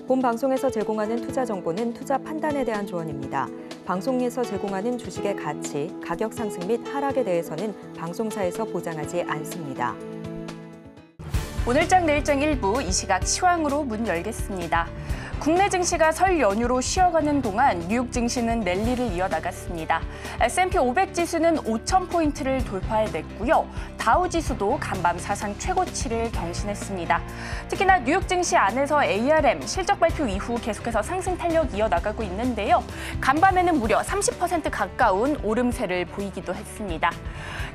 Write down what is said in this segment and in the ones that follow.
본 방송에서 제공하는 투자 정보는 투자 판단에 대한 조언입니다. 방송에서 제공하는 주식의 가치, 가격 상승 및 하락에 대해서는 방송사에서 보장하지 않습니다. 오늘장 내일장 일부 이 시각 시황으로 문 열겠습니다. 국내 증시가 설 연휴로 쉬어가는 동안 뉴욕 증시는 랠리를 이어나갔습니다. S&P 500 지수는 5,000포인트를 돌파해냈고요. 다우 지수도 간밤 사상 최고치를 경신했습니다. 특히나 뉴욕 증시 안에서 ARM 실적 발표 이후 계속해서 상승 탄력 이어나가고 있는데요. 간밤에는 무려 30% 가까운 오름세를 보이기도 했습니다.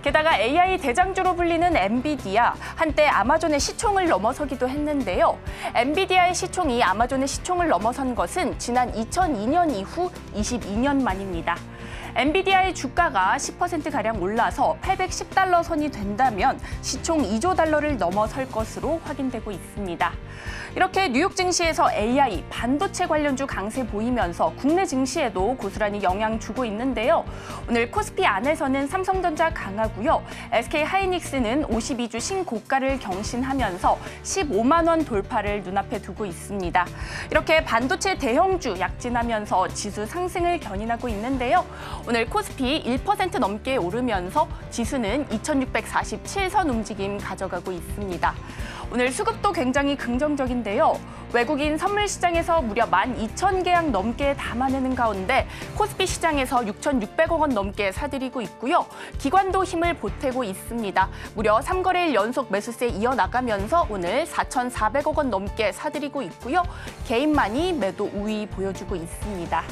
게다가 AI 대장주로 불리는 엔비디아, 한때 아마존의 시총을 넘어서기도 했는데요. 엔비디아의 시총이 아마존의 시총을 넘어선 것은 지난 2002년 이후 22년 만입니다. 엔비디아의 주가가 10%가량 올라서 810달러 선이 된다면 시총 2조 달러를 넘어설 것으로 확인되고 있습니다. 이렇게 뉴욕 증시에서 AI, 반도체 관련주 강세 보이면서 국내 증시에도 고스란히 영향 주고 있는데요. 오늘 코스피 안에서는 삼성전자 강하고요. SK하이닉스는 52주 신고가를 경신하면서 15만 원 돌파를 눈앞에 두고 있습니다. 이렇게 반도체 대형주 약진하면서 지수 상승을 견인하고 있는데요. 오늘 코스피 1% 넘게 오르면서 지수는 2647선 움직임 가져가고 있습니다. 오늘 수급도 굉장히 긍정적인데요. 외국인 선물 시장에서 무려 12,000계약 넘게 담아내는 가운데 코스피 시장에서 6,600억 원 넘게 사들이고 있고요. 기관도 힘을 보태고 있습니다. 무려 3거래일 연속 매수세 이어나가면서 오늘 4,400억 원 넘게 사들이고 있고요. 개인만이 매도 우위 보여주고 있습니다.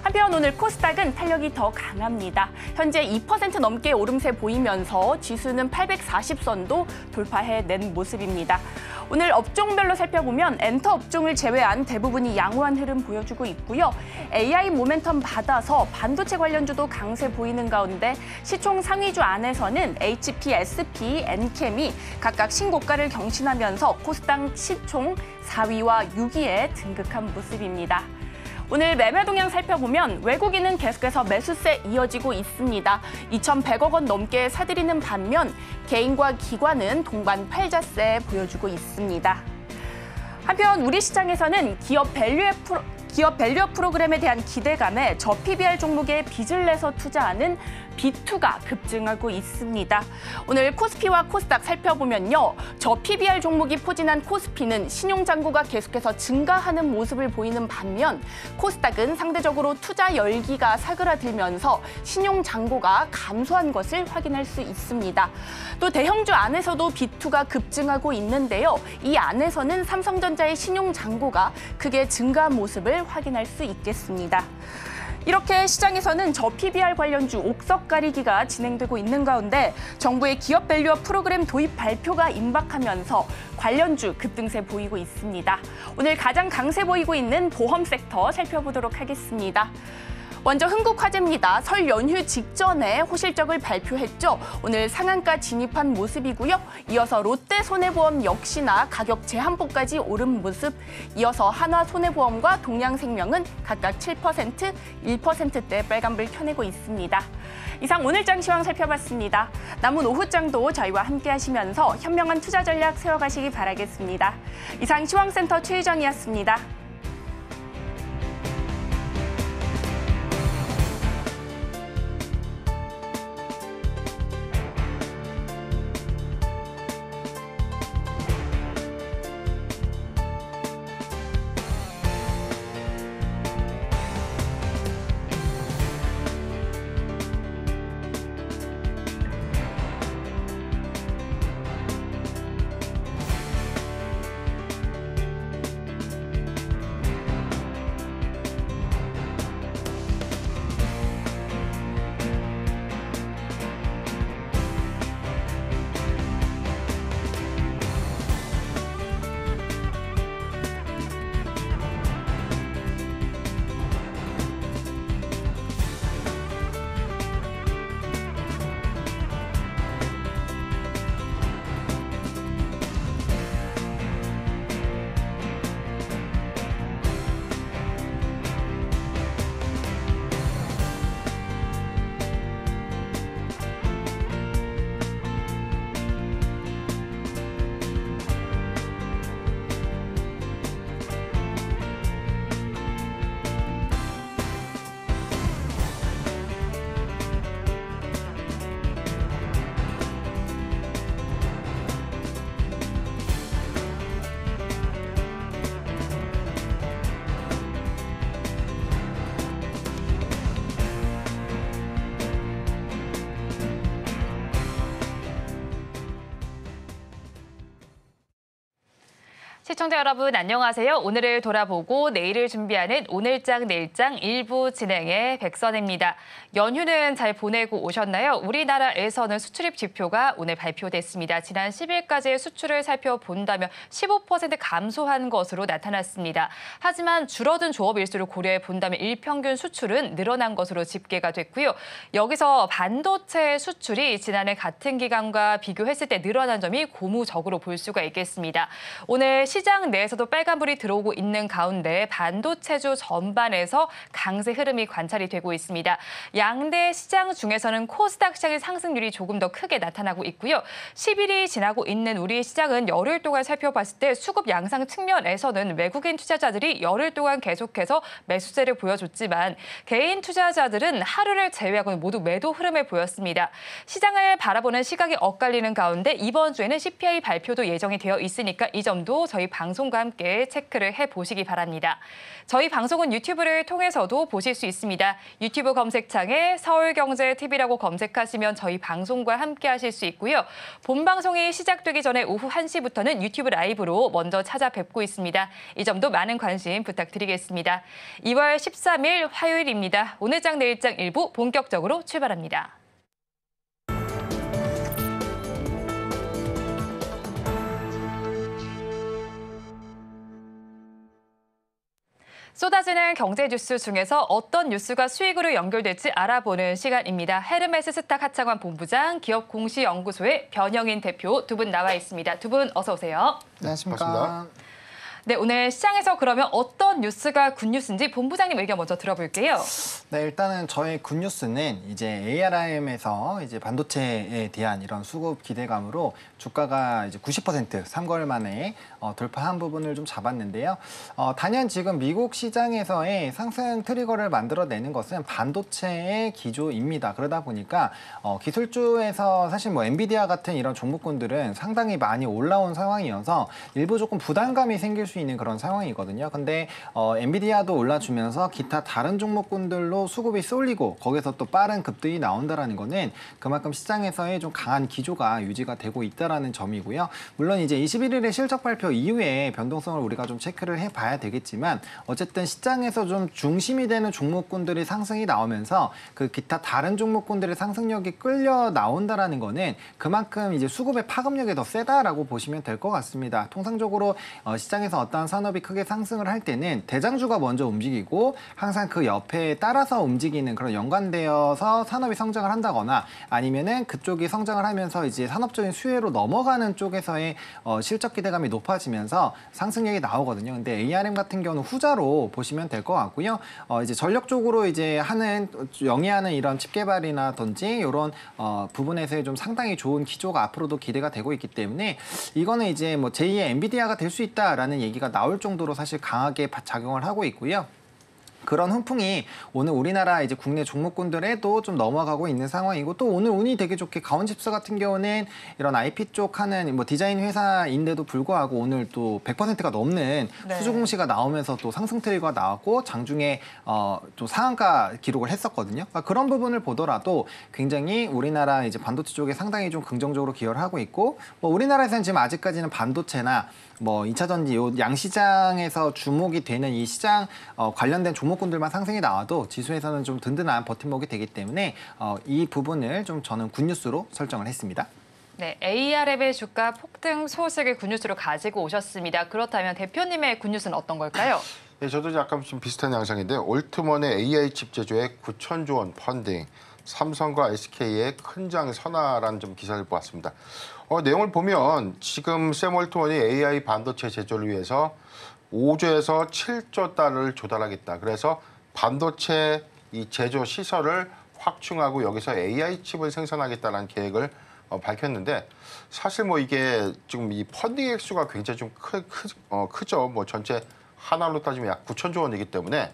한편 오늘 코스닥은 탄력이 더 강합니다. 현재 2% 넘게 오름세 보이면서 지수는 840선도 돌파해낸 모습입니다. 오늘 업종별로 살펴보면 엔터 업종을 제외한 대부분이 양호한 흐름 보여주고 있고요. AI 모멘텀 받아서 반도체 관련주도 강세 보이는 가운데 시총 상위주 안에서는 HP, SP, 엔캠이 각각 신고가를 경신하면서 코스닥 시총 4위와 6위에 등극한 모습입니다. 오늘 매매 동향 살펴보면 외국인은 계속해서 매수세 이어지고 있습니다. 2,100억 원 넘게 사들이는 반면 개인과 기관은 동반 팔자세 보여주고 있습니다. 한편 우리 시장에서는 기업 밸류업 프로그램에 대한 기대감에 저PBR 종목에 빚을 내서 투자하는 B2가 급증하고 있습니다. 오늘 코스피와 코스닥 살펴보면요. 저PBR 종목이 포진한 코스피는 신용잔고가 계속해서 증가하는 모습을 보이는 반면 코스닥은 상대적으로 투자 열기가 사그라들면서 신용잔고가 감소한 것을 확인할 수 있습니다. 또 대형주 안에서도 B2가 급증하고 있는데요. 이 안에서는 삼성전자의 신용잔고가 크게 증가한 모습을 확인할 수 있겠습니다. 이렇게 시장에서는 저PBR 관련주 옥석 가리기가 진행되고 있는 가운데 정부의 기업 밸류업 프로그램 도입 발표가 임박하면서 관련주 급등세 보이고 있습니다. 오늘 가장 강세 보이고 있는 보험 섹터 살펴보도록 하겠습니다. 먼저 흥국화재입니다. 설 연휴 직전에 호실적을 발표했죠. 오늘 상한가 진입한 모습이고요. 이어서 롯데손해보험 역시나 가격 제한폭까지 오른 모습. 이어서 한화손해보험과 동양생명은 각각 7%, 1%대 빨간불 켜내고 있습니다. 이상 오늘장 시황 살펴봤습니다. 남은 오후장도 저희와 함께 하시면서 현명한 투자 전략 세워가시기 바라겠습니다. 이상 시황센터 최희정이었습니다. 시청자 여러분 안녕하세요. 오늘을 돌아보고 내일을 준비하는 오늘장 내일장 일부 진행의 백선입니다. 연휴는 잘 보내고 오셨나요? 우리나라에서는 수출입 지표가 오늘 발표됐습니다. 지난 10일까지의 수출을 살펴본다면 15% 감소한 것으로 나타났습니다. 하지만 줄어든 조업 일수를 고려해 본다면 일평균 수출은 늘어난 것으로 집계가 됐고요. 여기서 반도체 수출이 지난해 같은 기간과 비교했을 때 늘어난 점이 고무적으로 볼 수가 있겠습니다. 오늘 시장 내에서도 빨간불이 들어오고 있는 가운데 반도체주 전반에서 강세 흐름이 관찰이 되고 있습니다. 양대 시장 중에서는 코스닥 시장의 상승률이 조금 더 크게 나타나고 있고요. 10일이 지나고 있는 우리 시장은 열흘 동안 살펴봤을 때 수급 양상 측면에서는 외국인 투자자들이 열흘 동안 계속해서 매수세를 보여줬지만 개인 투자자들은 하루를 제외하고는 모두 매도 흐름을 보였습니다. 시장을 바라보는 시각이 엇갈리는 가운데 이번 주에는 CPI 발표도 예정이 되어 있으니까 이 점도 저희 방송과 함께 체크를 해보시기 바랍니다. 저희 방송은 유튜브를 통해서도 보실 수 있습니다. 유튜브 검색창에 서울경제TV라고 검색하시면 저희 방송과 함께 하실 수 있고요. 본 방송이 시작되기 전에 오후 1시부터는 유튜브 라이브로 먼저 찾아뵙고 있습니다. 이 점도 많은 관심 부탁드리겠습니다. 2월 13일 화요일입니다. 오늘장 내일장 일부 본격적으로 출발합니다. 쏟아지는 경제 뉴스 중에서 어떤 뉴스가 수익으로 연결될지 알아보는 시간입니다. 헤르메스 스탁 하창환 본부장, 기업공시연구소의 변영인 대표 두 분 나와 있습니다. 두 분 어서 오세요. 안녕하십니까. 반갑습니다. 네, 오늘 시장에서 그러면 어떤 뉴스가 굿뉴스인지 본부장님 의견 먼저 들어볼게요. 네, 일단은 저의 굿뉴스는 이제 ARM에서 이제 반도체에 대한 이런 수급 기대감으로 주가가 이제 90% 3개월 만에 돌파한 부분을 좀 잡았는데요. 단연 지금 미국 시장에서의 상승 트리거를 만들어내는 것은 반도체의 기조입니다. 그러다 보니까 기술주에서 사실 뭐 엔비디아 같은 이런 종목군들은 상당히 많이 올라온 상황이어서 일부 조금 부담감이 생길 수 있는 그런 상황이거든요. 근데 엔비디아도 올라주면서 기타 다른 종목군들로 수급이 쏠리고 거기서 또 빠른 급등이 나온다라는 거는 그만큼 시장에서의 좀 강한 기조가 유지가 되고 있다라는 점이고요. 물론 이제 21일에 실적 발표 이후에 변동성을 우리가 좀 체크를 해봐야 되겠지만 어쨌든 시장에서 좀 중심이 되는 종목군들이 상승이 나오면서 그 기타 다른 종목군들의 상승력이 끌려 나온다라는 거는 그만큼 이제 수급의 파급력이 더 세다라고 보시면 될 것 같습니다. 통상적으로 시장에서 어떠한 산업이 크게 상승을 할 때는 대장주가 먼저 움직이고 항상 그 옆에 따라서 움직이는 그런 연관되어서 산업이 성장을 한다거나 아니면은 그쪽이 성장을 하면서 이제 산업적인 수혜로 넘어가는 쪽에서의 실적 기대감이 높아지면서 상승력이 나오거든요. 근데 ARM 같은 경우는 후자로 보시면 될 것 같고요. 이제 전력적으로 이제 영위하는 이런 칩 개발이나든지 이런 부분에서의 좀 상당히 좋은 기조가 앞으로도 기대가 되고 있기 때문에 이거는 이제 뭐 제2의 엔비디아가 될 수 있다라는 얘기가 나올 정도로 사실 강하게 작용을 하고 있고요. 그런 훈풍이 오늘 우리나라 이제 국내 종목군들에도 좀 넘어가고 있는 상황이고 또 오늘 운이 되게 좋게 가온칩스 같은 경우는 이런 IP 쪽 하는 뭐 디자인 회사인데도 불구하고 오늘 또 100%가 넘는 수주 공시가 나오면서 또 상승 트리거가 나왔고 장중에 또 상한가 기록을 했었거든요. 그러니까 그런 부분을 보더라도 굉장히 우리나라 이제 반도체 쪽에 상당히 좀 긍정적으로 기여를 하고 있고 뭐 우리나라에서는 지금 아직까지는 반도체나 뭐 2차 전지 요 양시장에서 주목이 되는 이 시장 관련된 종목군들만 상승이 나와도 지수에서는 좀 든든한 버팀목이 되기 때문에 이 부분을 좀 저는 굿뉴스로 설정을 했습니다. 네, ARM의 주가 폭등 소식을 굿뉴스로 가지고 오셨습니다. 그렇다면 대표님의 굿뉴스는 어떤 걸까요? 네, 저도 약간 좀 비슷한 양상인데 올트먼의 AI 칩 제조에 9천조 원 펀딩, 삼성과 SK의 큰장 선화라는 좀 기사를 보았습니다. 내용을 보면 지금 샘 올트먼이 AI 반도체 제조를 위해서 5조에서 7조 달러를 조달하겠다. 그래서 반도체 이 제조 시설을 확충하고 여기서 AI 칩을 생산하겠다는 계획을 밝혔는데 사실 뭐 이게 지금 이 펀딩 액수가 굉장히 좀 크죠. 뭐 전체 하나로 따지면 약 9천조 원이기 때문에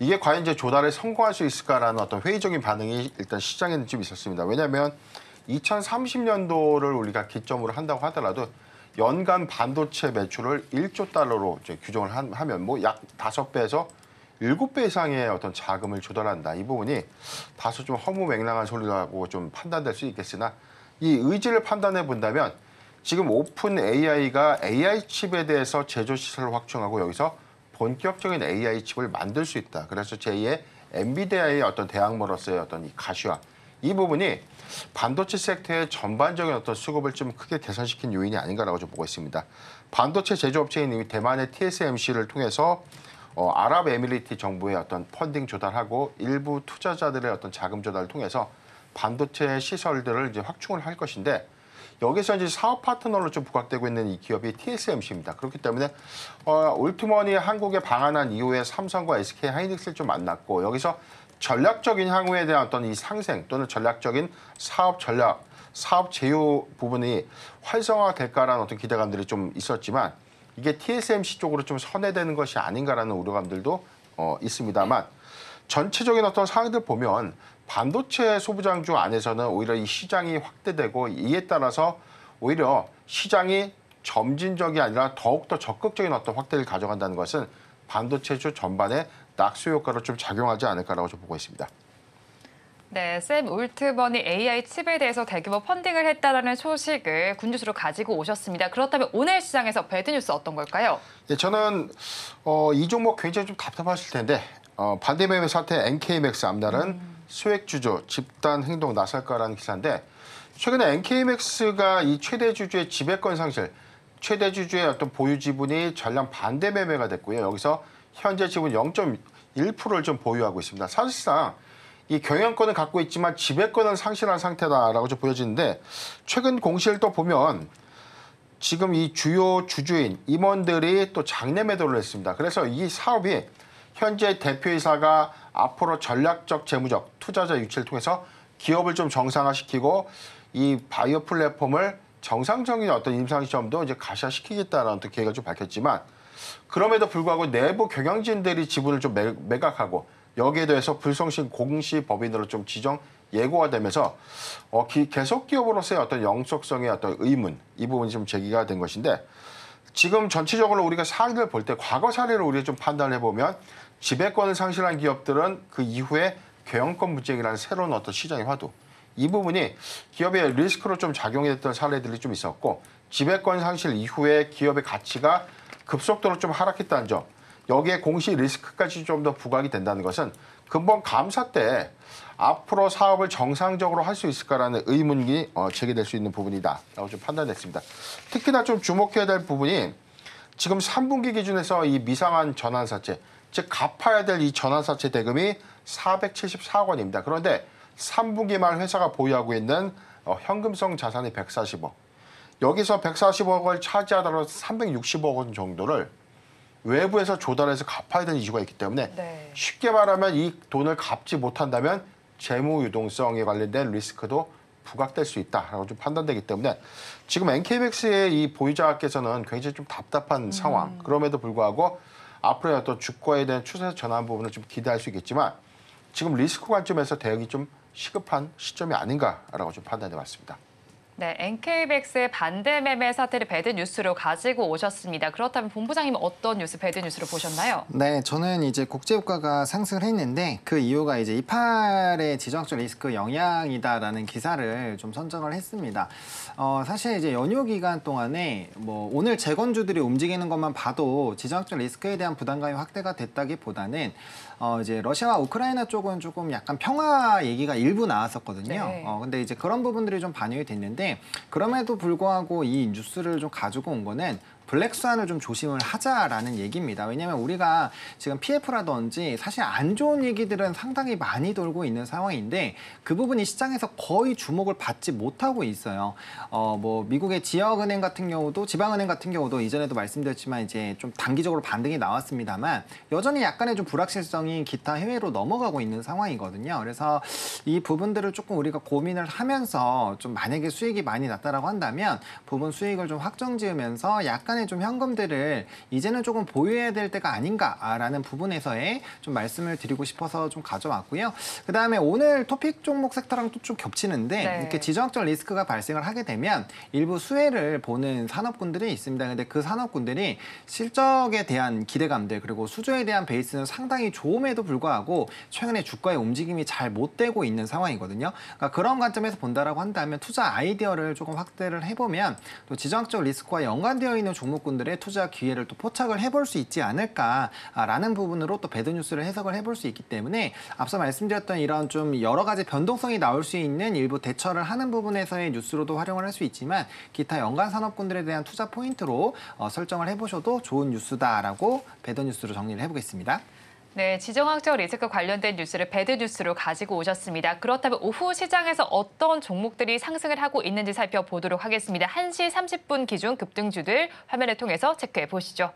이게 과연 이제 조달에 성공할 수 있을까라는 어떤 회의적인 반응이 일단 시장에는 좀 있었습니다. 왜냐하면 2030년도를 우리가 기점으로 한다고 하더라도 연간 반도체 매출을 1조 달러로 이제 규정을 하면 뭐 약 5배에서 7배 이상의 어떤 자금을 조달한다. 이 부분이 다소 좀 허무맹랑한 소리라고 좀 판단될 수 있겠으나 이 의지를 판단해 본다면 지금 오픈 AI가 AI 칩에 대해서 제조 시설을 확충하고 여기서 본격적인 AI 칩을 만들 수 있다. 그래서 제2의 엔비디아의 어떤 대항마로서의 어떤 이 가시화 이 부분이 반도체 섹터의 전반적인 어떤 수급을 좀 크게 개선시킨 요인이 아닌가라고 좀 보고 있습니다. 반도체 제조업체인 대만의 TSMC를 통해서 아랍에미리트 정부의 어떤 펀딩 조달하고 일부 투자자들의 어떤 자금 조달을 통해서 반도체 시설들을 이제 확충을 할 것인데 여기서 이제 사업 파트너로 좀 부각되고 있는 이 기업이 TSMC입니다. 그렇기 때문에 올트머니 한국에 방한한 이후에 삼성과 SK 하이닉스를 좀 만났고 여기서 전략적인 향후에 대한 어떤 이 상생 또는 전략적인 사업 전략, 사업 제휴 부분이 활성화될까라는 어떤 기대감들이 좀 있었지만 이게 TSMC 쪽으로 좀 선회되는 것이 아닌가라는 우려감들도 있습니다만 전체적인 어떤 상황들 보면 반도체 소부장주 안에서는 오히려 이 시장이 확대되고 이에 따라서 오히려 시장이 점진적이 아니라 더욱더 적극적인 어떤 확대를 가져간다는 것은 반도체주 전반에 낙수 효과로 좀 작용하지 않을까라고 좀 보고 있습니다. 네, 샘 올트먼이 AI 칩에 대해서 대규모 펀딩을 했다라는 소식을 굿뉴스로 가지고 오셨습니다. 그렇다면 오늘 시장에서 배드뉴스 어떤 걸까요? 예, 저는 이 종목 굉장히 좀 답답하실 텐데 반대매매 사태 NK맥스 앞날은 소액주주 집단 행동 나설까라는 기사인데 최근에 NK맥스가 이 최대 주주의 지배권 상실, 최대 주주의 어떤 보유 지분이 전량 반대 매매가 됐고요. 여기서 현재 지분 0.1%를 좀 보유하고 있습니다. 사실상 이 경영권을 갖고 있지만 지배권은 상실한 상태다라고 좀 보여지는데 최근 공시를 또 보면 지금 이 주요 주주인 임원들이 또 장내 매도를 했습니다. 그래서 이 사업이 현재 대표이사가 앞으로 전략적 재무적 투자자 유치를 통해서 기업을 좀 정상화시키고 이 바이오 플랫폼을 정상적인 어떤 임상 시험도 이제 가시화시키겠다라는 어떤 계획을 좀 밝혔지만 그럼에도 불구하고 내부 경영진들이 지분을 좀 매각하고 여기에 대해서 불성실 공시 법인으로 좀 지정 예고가 되면서 계속 기업으로서의 어떤 영속성의 어떤 의문 이 부분이 좀 제기가 된 것인데 지금 전체적으로 우리가 사례를 볼 때 과거 사례를 우리가 좀 판단을 해보면 지배권을 상실한 기업들은 그 이후에 경영권 분쟁이라는 새로운 어떤 시장의 화두 이 부분이 기업의 리스크로 좀 작용했던 사례들이 좀 있었고 지배권 상실 이후에 기업의 가치가 급속도로 좀 하락했다는 점 여기에 공시 리스크까지 좀 더 부각이 된다는 것은 근본 감사 때 앞으로 사업을 정상적으로 할 수 있을까라는 의문이 제기될 수 있는 부분이다라고 좀 판단했습니다. 특히나 좀 주목해야 될 부분이 지금 3분기 기준에서 이 미상한 전환사채 즉 갚아야 될 이 전환사채 대금이 474억 원입니다. 그런데 3분기 말 회사가 보유하고 있는 현금성 자산이 140억. 여기서 140억을 차지하더라도 360억 원 정도를 외부에서 조달해서 갚아야 되는 이유가 있기 때문에 네. 쉽게 말하면 이 돈을 갚지 못한다면 재무 유동성에 관련된 리스크도 부각될 수 있다라고 좀 판단되기 때문에 지금 NK맥스의 이 보유자께서는 굉장히 좀 답답한 상황. 그럼에도 불구하고 앞으로의 어떤 주가에 대한 추세 전환 부분을 좀 기대할 수 있겠지만 지금 리스크 관점에서 대응이 좀 시급한 시점이 아닌가라고 좀 판단해 봤습니다. 네, NK맥스의 반대 매매 사태를 배드뉴스로 가지고 오셨습니다. 그렇다면 본부장님은 어떤 뉴스 배드뉴스로 보셨나요? 네, 저는 이제 국제유가가 상승을 했는데 그 이유가 이제 이팔의 지정학적 리스크 영향이다라는 기사를 좀 선정을 했습니다. 사실 이제 연휴 기간 동안에 뭐 오늘 재건주들이 움직이는 것만 봐도 지정학적 리스크에 대한 부담감이 확대가 됐다기보다는 이제 러시아와 우크라이나 쪽은 조금 약간 평화 얘기가 일부 나왔었거든요. 네. 근데 이제 그런 부분들이 좀 반영이 됐는데 그럼에도 불구하고 이 뉴스를 좀 가지고 온 거는 블랙스완을 좀 조심을 하자라는 얘기입니다. 왜냐하면 우리가 지금 PF라든지 사실 안 좋은 얘기들은 상당히 많이 돌고 있는 상황인데 그 부분이 시장에서 거의 주목을 받지 못하고 있어요. 뭐 미국의 지역은행 같은 경우도 지방은행 같은 경우도 이전에도 말씀드렸지만 이제 좀 단기적으로 반등이 나왔습니다만 여전히 약간의 좀 불확실성이 기타 해외로 넘어가고 있는 상황이거든요. 그래서 이 부분들을 조금 우리가 고민을 하면서 좀 만약에 수익이 많이 났다라고 한다면 부분 수익을 좀 확정 지으면서 약간 약간의 좀 현금들을 이제는 조금 보유해야 될 때가 아닌가라는 부분에서의 좀 말씀을 드리고 싶어서 좀 가져왔고요. 그다음에 오늘 토픽 종목 섹터랑 또 좀 겹치는데 네. 이렇게 지정학적 리스크가 발생을 하게 되면 일부 수혜를 보는 산업군들이 있습니다. 근데 그 산업군들이 실적에 대한 기대감들 그리고 수조에 대한 베이스는 상당히 좋음에도 불구하고 최근에 주가의 움직임이 잘 못 되고 있는 상황이거든요. 그러니까 그런 관점에서 본다라고 한다면 투자 아이디어를 조금 확대를 해보면 또 지정학적 리스크와 연관되어 있는 종목군들의 투자 기회를 또 포착을 해볼 수 있지 않을까라는 부분으로 또 배드 뉴스를 해석을 해볼 수 있기 때문에 앞서 말씀드렸던 이런 좀 여러 가지 변동성이 나올 수 있는 일부 대처를 하는 부분에서의 뉴스로도 활용을 할 수 있지만 기타 연관 산업군들에 대한 투자 포인트로 설정을 해보셔도 좋은 뉴스다라고 배드 뉴스로 정리를 해보겠습니다. 네, 지정학적 리스크 관련된 뉴스를 배드 뉴스로 가지고 오셨습니다. 그렇다면 오후 시장에서 어떤 종목들이 상승을 하고 있는지 살펴보도록 하겠습니다. 1시 30분 기준 급등주들 화면을 통해서 체크해 보시죠.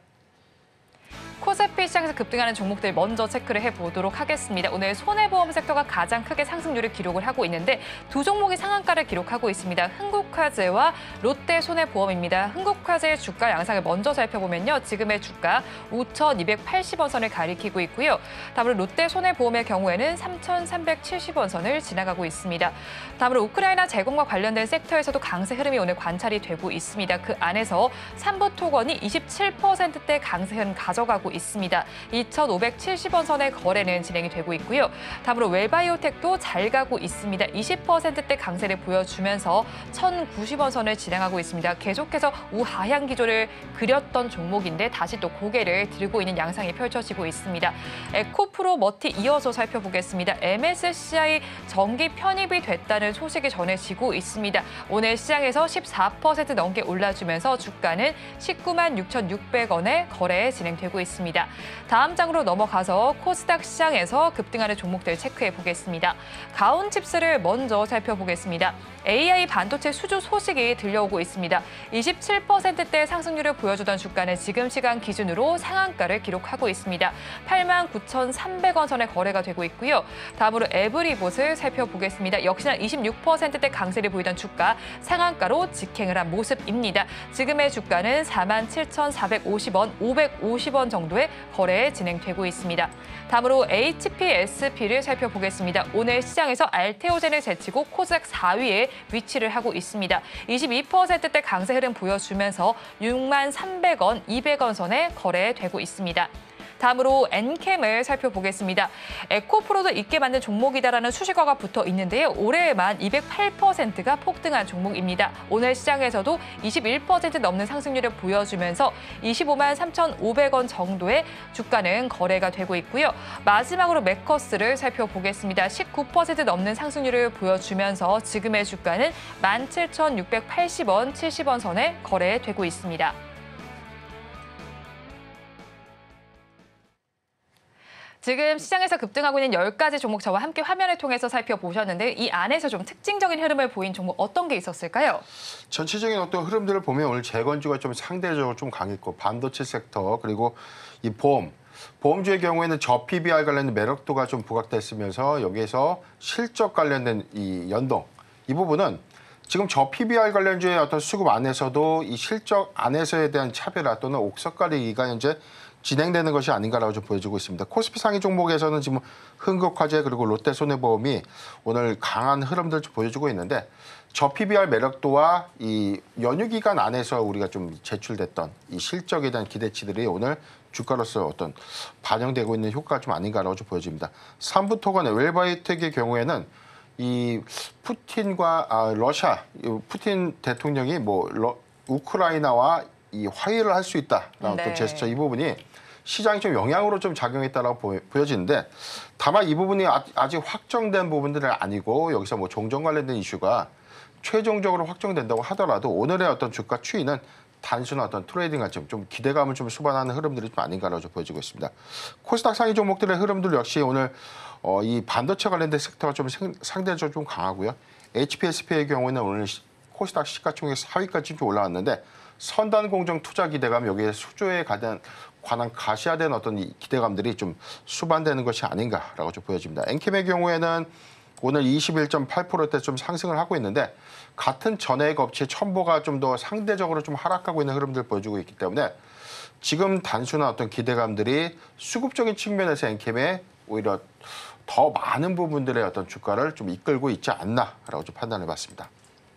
코스피 시장에서 급등하는 종목들 먼저 체크를 해보도록 하겠습니다. 오늘 손해보험 섹터가 가장 크게 상승률을 기록을 하고 있는데 두 종목이 상한가를 기록하고 있습니다. 흥국화재와 롯데손해보험입니다. 흥국화재의 주가 양상을 먼저 살펴보면요. 지금의 주가 5,280원 선을 가리키고 있고요. 다음으로 롯데손해보험의 경우에는 3,370원 선을 지나가고 있습니다. 다음으로 우크라이나 재건과 관련된 섹터에서도 강세 흐름이 오늘 관찰이 되고 있습니다. 그 안에서 삼부토건이 27%대 강세 흐름 가져가고 있습니다. 2,570원 선의 거래는 진행이 되고 있고요. 다음으로 웰바이오텍도 잘 가고 있습니다. 20%대 강세를 보여주면서 1,090원 선을 진행하고 있습니다. 계속해서 우하향 기조를 그렸던 종목인데 다시 또 고개를 들고 있는 양상이 펼쳐지고 있습니다. 에코프로 머티 이어서 살펴보겠습니다. MSCI 정기 편입이 됐다는 소식이 전해지고 있습니다. 오늘 시장에서 14% 넘게 올라주면서 주가는 19만 6,600원에 거래 진행되고 있습니다. 다음 장으로 넘어가서 코스닥 시장에서 급등하는 종목들 체크해 보겠습니다. 가온칩스를 먼저 살펴보겠습니다. AI 반도체 수주 소식이 들려오고 있습니다. 27%대 상승률을 보여주던 주가는 지금 시간 기준으로 상한가를 기록하고 있습니다. 89,300원 선에 거래가 되고 있고요. 다음으로 에브리봇을 살펴보겠습니다. 역시나 26%대 강세를 보이던 주가 상한가로 직행을 한 모습입니다. 지금의 주가는 47,450원, 550원 정도의 거래 진행되고 있습니다. 다음으로 HPSP를 살펴보겠습니다. 오늘 시장에서 알테오젠을 제치고 코스닥 4위에 위치를 하고 있습니다. 22%대 강세 흐름 보여주면서 6만 300원, 200원 선에 거래되고 있습니다. 다음으로 엔캠을 살펴보겠습니다. 에코프로도 있게 만든 종목이다라는 수식어가 붙어 있는데요. 올해에만 208%가 폭등한 종목입니다. 오늘 시장에서도 21% 넘는 상승률을 보여주면서 25만 3,500원 정도의 주가는 거래가 되고 있고요. 마지막으로 메커스를 살펴보겠습니다. 19% 넘는 상승률을 보여주면서 지금의 주가는 17,680원, 70원 선에 거래되고 있습니다. 지금 시장에서 급등하고 있는 10가지 종목 저와 함께 화면을 통해서 살펴보셨는데 이 안에서 좀 특징적인 흐름을 보인 종목 어떤 게 있었을까요? 전체적인 어떤 흐름들을 보면 오늘 재건주가 좀 상대적으로 좀 강했고 반도체 섹터 그리고 이 보험주의 경우에는 저PBR 관련된 매력도가 좀 부각됐으면서 여기에서 실적 관련된 이 연동 이 부분은 지금 저PBR 관련주의 어떤 수급 안에서도 이 실적 안에서에 대한 차별화 또는 옥석가리기가 현재 진행되는 것이 아닌가라고 좀 보여지고 있습니다. 코스피 상위 종목에서는 지금 흥국화재 그리고 롯데손해보험이 오늘 강한 흐름들을 좀 보여주고 있는데 저PBR 매력도와 이 연휴 기간 안에서 우리가 좀 제출됐던 이 실적에 대한 기대치들이 오늘 주가로서 어떤 반영되고 있는 효과가 좀 아닌가라고 좀 보여집니다. 삼부토건의 웰바이오텍의 경우에는 이 푸틴과 러시아 푸틴 대통령이 우크라이나와 이 화해를 할 수 있다라는 또 제스처 이 부분이 시장이 좀 영향으로 좀 작용했다라고 보여지는데 다만 이 부분이 아직 확정된 부분들은 아니고 여기서 뭐 종전 관련된 이슈가 최종적으로 확정된다고 하더라도 오늘의 어떤 주가 추이는 단순한 어떤 트레이딩 관점, 좀 기대감을 좀 수반하는 흐름들이 좀 아닌가라고 좀 보여지고 있습니다. 코스닥 상위 종목들의 흐름들 역시 오늘 이 반도체 관련된 섹터가 좀 상대적으로 좀 강하고요. HPSP의 경우에는 오늘 코스닥 시가총액 4위까지 좀 올라왔는데 선단공정 투자 기대감 여기에 수조에 관한 가시화된 어떤 이 기대감들이 좀 수반되는 것이 아닌가라고 좀 보여집니다. 엔캠의 경우에는 오늘 21.8%대 좀 상승을 하고 있는데 같은 전해액 업체 첨보가 좀 더 상대적으로 좀 하락하고 있는 흐름들 보여주고 있기 때문에 지금 단순한 어떤 기대감들이 수급적인 측면에서 엔캠에 오히려 더 많은 부분들의 어떤 주가를 좀 이끌고 있지 않나라고 좀 판단해봤습니다.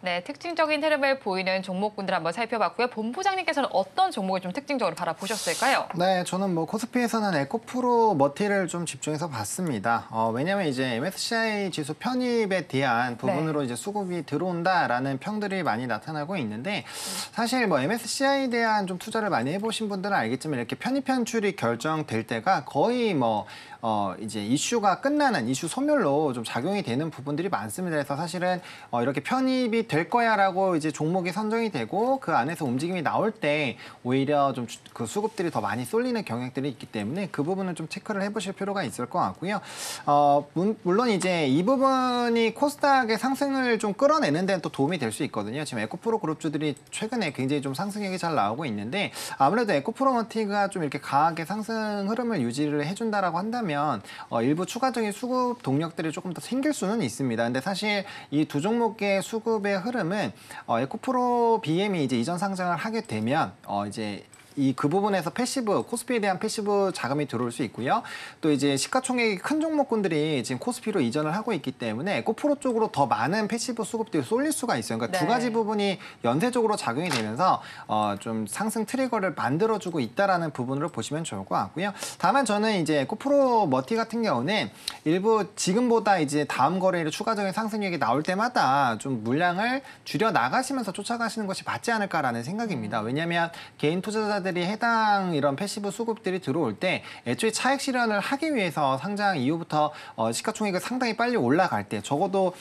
네, 특징적인 흐름을 보이는 종목군들 한번 살펴봤고요. 본부장님께서는 어떤 종목을 좀 특징적으로 바라보셨을까요? 네, 저는 뭐 코스피에서는 에코프로 머티를 좀 집중해서 봤습니다. 왜냐하면 이제 MSCI 지수 편입에 대한 부분으로 이제 수급이 들어온다라는 평들이 많이 나타나고 있는데 사실 뭐 MSCI에 대한 좀 투자를 많이 해보신 분들은 알겠지만 이렇게 편입 편출이 결정될 때가 거의 뭐 이제 이슈가 끝나는 이슈 소멸로 좀 작용이 되는 부분들이 많습니다. 그래서 사실은 이렇게 편입이 될 거야라고 이제 종목이 선정이 되고 그 안에서 움직임이 나올 때 오히려 좀 그 수급들이 더 많이 쏠리는 경향들이 있기 때문에 그 부분은 좀 체크를 해보실 필요가 있을 것 같고요. 물론 이제 이 부분이 코스닥의 상승을 좀 끌어내는 데는 또 도움이 될 수 있거든요. 지금 에코프로 그룹주들이 최근에 굉장히 좀 상승력이 잘 나오고 있는데 아무래도 에코프로 머티가 좀 이렇게 강하게 상승 흐름을 유지를 해준다라고 한다면 일부 추가적인 수급 동력들이 조금 더 생길 수는 있습니다. 근데 사실 이 두 종목의 수급의 흐름은 에코프로 BM이 이제 이전 상장을 하게 되면 이제 그 부분에서 패시브, 코스피에 대한 패시브 자금이 들어올 수 있고요. 또 이제 시가총액이 큰 종목군들이 지금 코스피로 이전을 하고 있기 때문에 에코프로 쪽으로 더 많은 패시브 수급들이 쏠릴 수가 있어요. 그러니까 두 가지 부분이 연쇄적으로 작용이 되면서 좀 상승 트리거를 만들어주고 있다라는 부분으로 보시면 좋을 것 같고요. 다만 저는 이제 에코프로 머티 같은 경우는 일부 지금보다 이제 다음 거래일에 추가적인 상승력이 나올 때마다 좀 물량을 줄여 나가시면서 쫓아가시는 것이 맞지 않을까라는 생각입니다. 왜냐하면 개인 투자자들이 해당 이런 패시브 수급들이 들어올 때 애초에 차익 실현을 하기 위해서 상장 이후부터 시가총액이 상당히 빨리 올라갈 때 적어도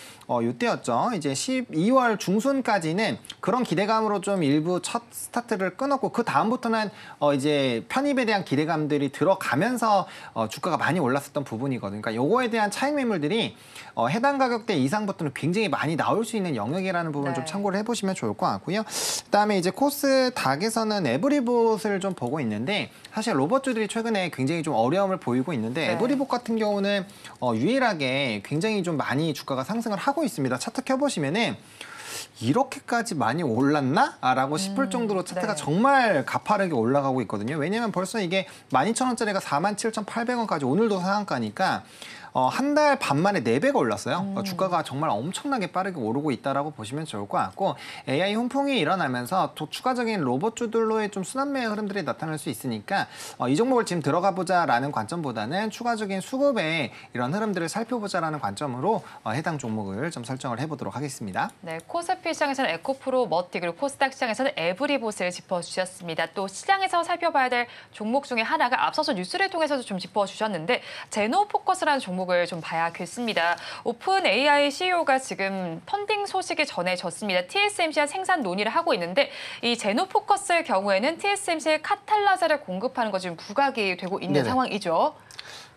이때였죠. 이제 12월 중순까지는 그런 기대감으로 좀 일부 첫 스타트를 끊었고 그 다음부터는 이제 편입에 대한 기대감들이 들어가면서 주가가 많이 올랐었던 부분이거든요. 그러니까 요거에 대한 차익 매물들이 해당 가격대 이상부터는 굉장히 많이 나올 수 있는 영역이라는 부분을 좀 참고를 해보시면 좋을 것 같고요. 그다음에 이제 코스닥에서는 에브리봇을 좀 보고 있는데 사실 로봇주들이 최근에 굉장히 좀 어려움을 보이고 있는데 에브리봇 같은 경우는 유일하게 굉장히 좀 많이 주가가 상승을 하고 있습니다. 차트 켜보시면은 이렇게까지 많이 올랐나? 라고 싶을 정도로 차트가 정말 가파르게 올라가고 있거든요. 왜냐면 벌써 이게 12,000원짜리가 47,800원까지 오늘도 상한가니까 한 달 반 만에 4배가 올랐어요. 주가가 정말 엄청나게 빠르게 오르고 있다라고 보시면 좋을 것 같고 AI 훈풍이 일어나면서 또 추가적인 로봇주들로의 좀 순환매의 흐름들이 나타날 수 있으니까 이 종목을 지금 들어가 보자라는 관점보다는 추가적인 수급의 이런 흐름들을 살펴보자라는 관점으로 해당 종목을 좀 설정을 해보도록 하겠습니다. 네, 코스피 시장에서는 에코프로 머티 그리고 코스닥 시장에서는 에브리봇을 짚어주셨습니다. 또 시장에서 살펴봐야 될 종목 중에 하나가 앞서서 뉴스를 통해서도 좀 짚어주셨는데 제노포커스라는 종목을 좀 봐야겠습니다. 오픈 AI CEO가 지금 펀딩 소식이 전해졌습니다. TSMC와 생산 논의를 하고 있는데 이 제노포커스의 경우에는 TSMC의 카탈라자를 공급하는 것 지금 부각이 되고 있는 상황이죠.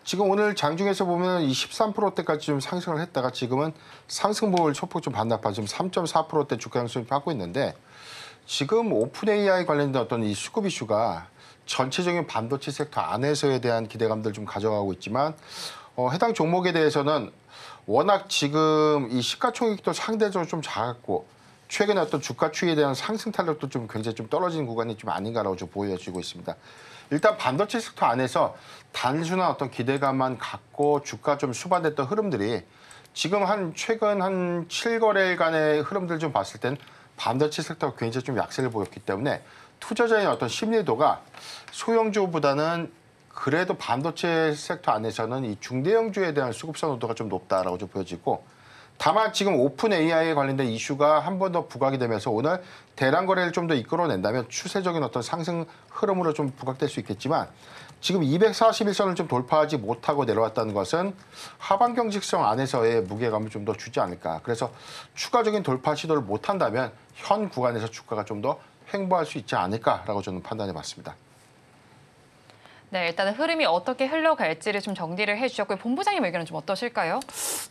지금 오늘 장중에서 보면 23%대까지 좀 상승을 했다가 지금은 상승폭을 소폭 좀 반납한 지금 3.4%대 주가 상승을 하고 있는데 지금 오픈 AI 관련된 어떤 이 수급 이슈가 전체적인 반도체 섹터 안에서에 대한 기대감들 좀 가져가고 있지만 해당 종목에 대해서는 워낙 지금 이 시가총액도 상대적으로 좀 작았고 최근에 어떤 주가 추이에 대한 상승 탄력도 좀 굉장히 좀 떨어진 구간이 좀 아닌가라고 좀 보여지고 있습니다. 일단 반도체 섹터 안에서 단순한 어떤 기대감만 갖고 주가 좀 수반됐던 흐름들이 지금 최근 한 7거래일간의 흐름들 좀 봤을 땐 반도체 섹터가 굉장히 좀 약세를 보였기 때문에 투자자의 어떤 심리도가 소형주보다는 그래도 반도체 섹터 안에서는 이 중대형주에 대한 수급 선호도가 좀 높다라고 좀 보여지고 다만 지금 오픈 AI에 관련된 이슈가 한 번 더 부각이 되면서 오늘 대량 거래를 좀 더 이끌어낸다면 추세적인 어떤 상승 흐름으로 좀 부각될 수 있겠지만 지금 241선을 좀 돌파하지 못하고 내려왔다는 것은 하반 경직성 안에서의 무게감을 좀 더 주지 않을까. 그래서 추가적인 돌파 시도를 못한다면 현 구간에서 주가가 좀 더 횡보할 수 있지 않을까라고 저는 판단해 봤습니다. 네, 일단은 흐름이 어떻게 흘러갈지를 좀 정리를 해주셨고요. 본부장님 의견은 좀 어떠실까요?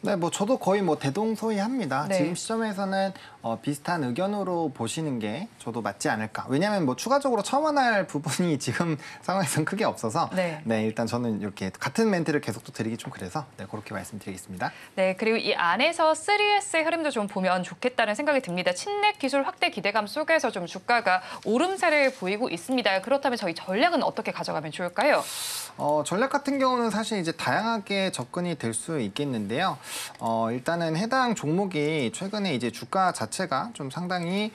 네, 뭐 저도 거의 뭐 대동소이합니다. 지금 시점에서는 비슷한 의견으로 보시는 게 저도 맞지 않을까. 왜냐하면 뭐 추가적으로 첨언할 부분이 지금 상황에서는 크게 없어서 네. 일단 저는 이렇게 같은 멘트를 계속 또 드리기 좀 그래서 그렇게 말씀드리겠습니다. 네, 그리고 이 안에서 3S의 흐름도 좀 보면 좋겠다는 생각이 듭니다. 친넥 기술 확대 기대감 속에서 좀 주가가 오름세를 보이고 있습니다. 그렇다면 저희 전략은 어떻게 가져가면 좋을까요? 전략 같은 경우는 사실 이제 다양하게 접근이 될 수 있겠는데요. 일단은 해당 종목이 최근에 이제 주가 자체가 좀 상당히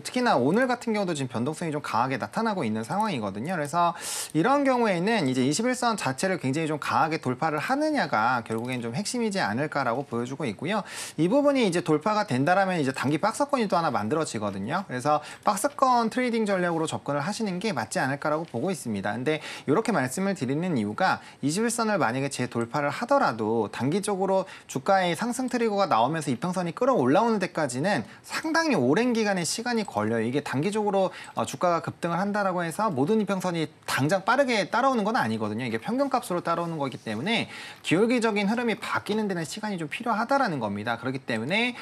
특히나 오늘 같은 경우도 지금 변동성이 좀 강하게 나타나고 있는 상황이거든요. 그래서 이런 경우에는 이제 21선 자체를 굉장히 좀 강하게 돌파를 하느냐가 결국엔 좀 핵심이지 않을까라고 보여주고 있고요. 이 부분이 이제 돌파가 된다라면 이제 단기 박스권이 또 하나 만들어지거든요. 그래서 박스권 트레이딩 전략으로 접근을 하시는 게 맞지 않을까라고 보고 있습니다. 근데 이렇게 말씀을 드리는 이유가 21선을 만약에 재돌파를 하더라도 단기적으로 주가의 상승 트리거가 나오면서 이평선이 끌어올라오는 데까지는 상당히 오랜 기간의 시간이 걸려요. 이게 단기적으로 주가가 급등을 한다라고 해서 모든 이평선이 당장 빠르게 따라오는 건 아니거든요. 이게 평균값으로 따라오는 거기 때문에 기울기적인 흐름이 바뀌는 데는 시간이 좀 필요하다라는 겁니다. 그렇기 때문에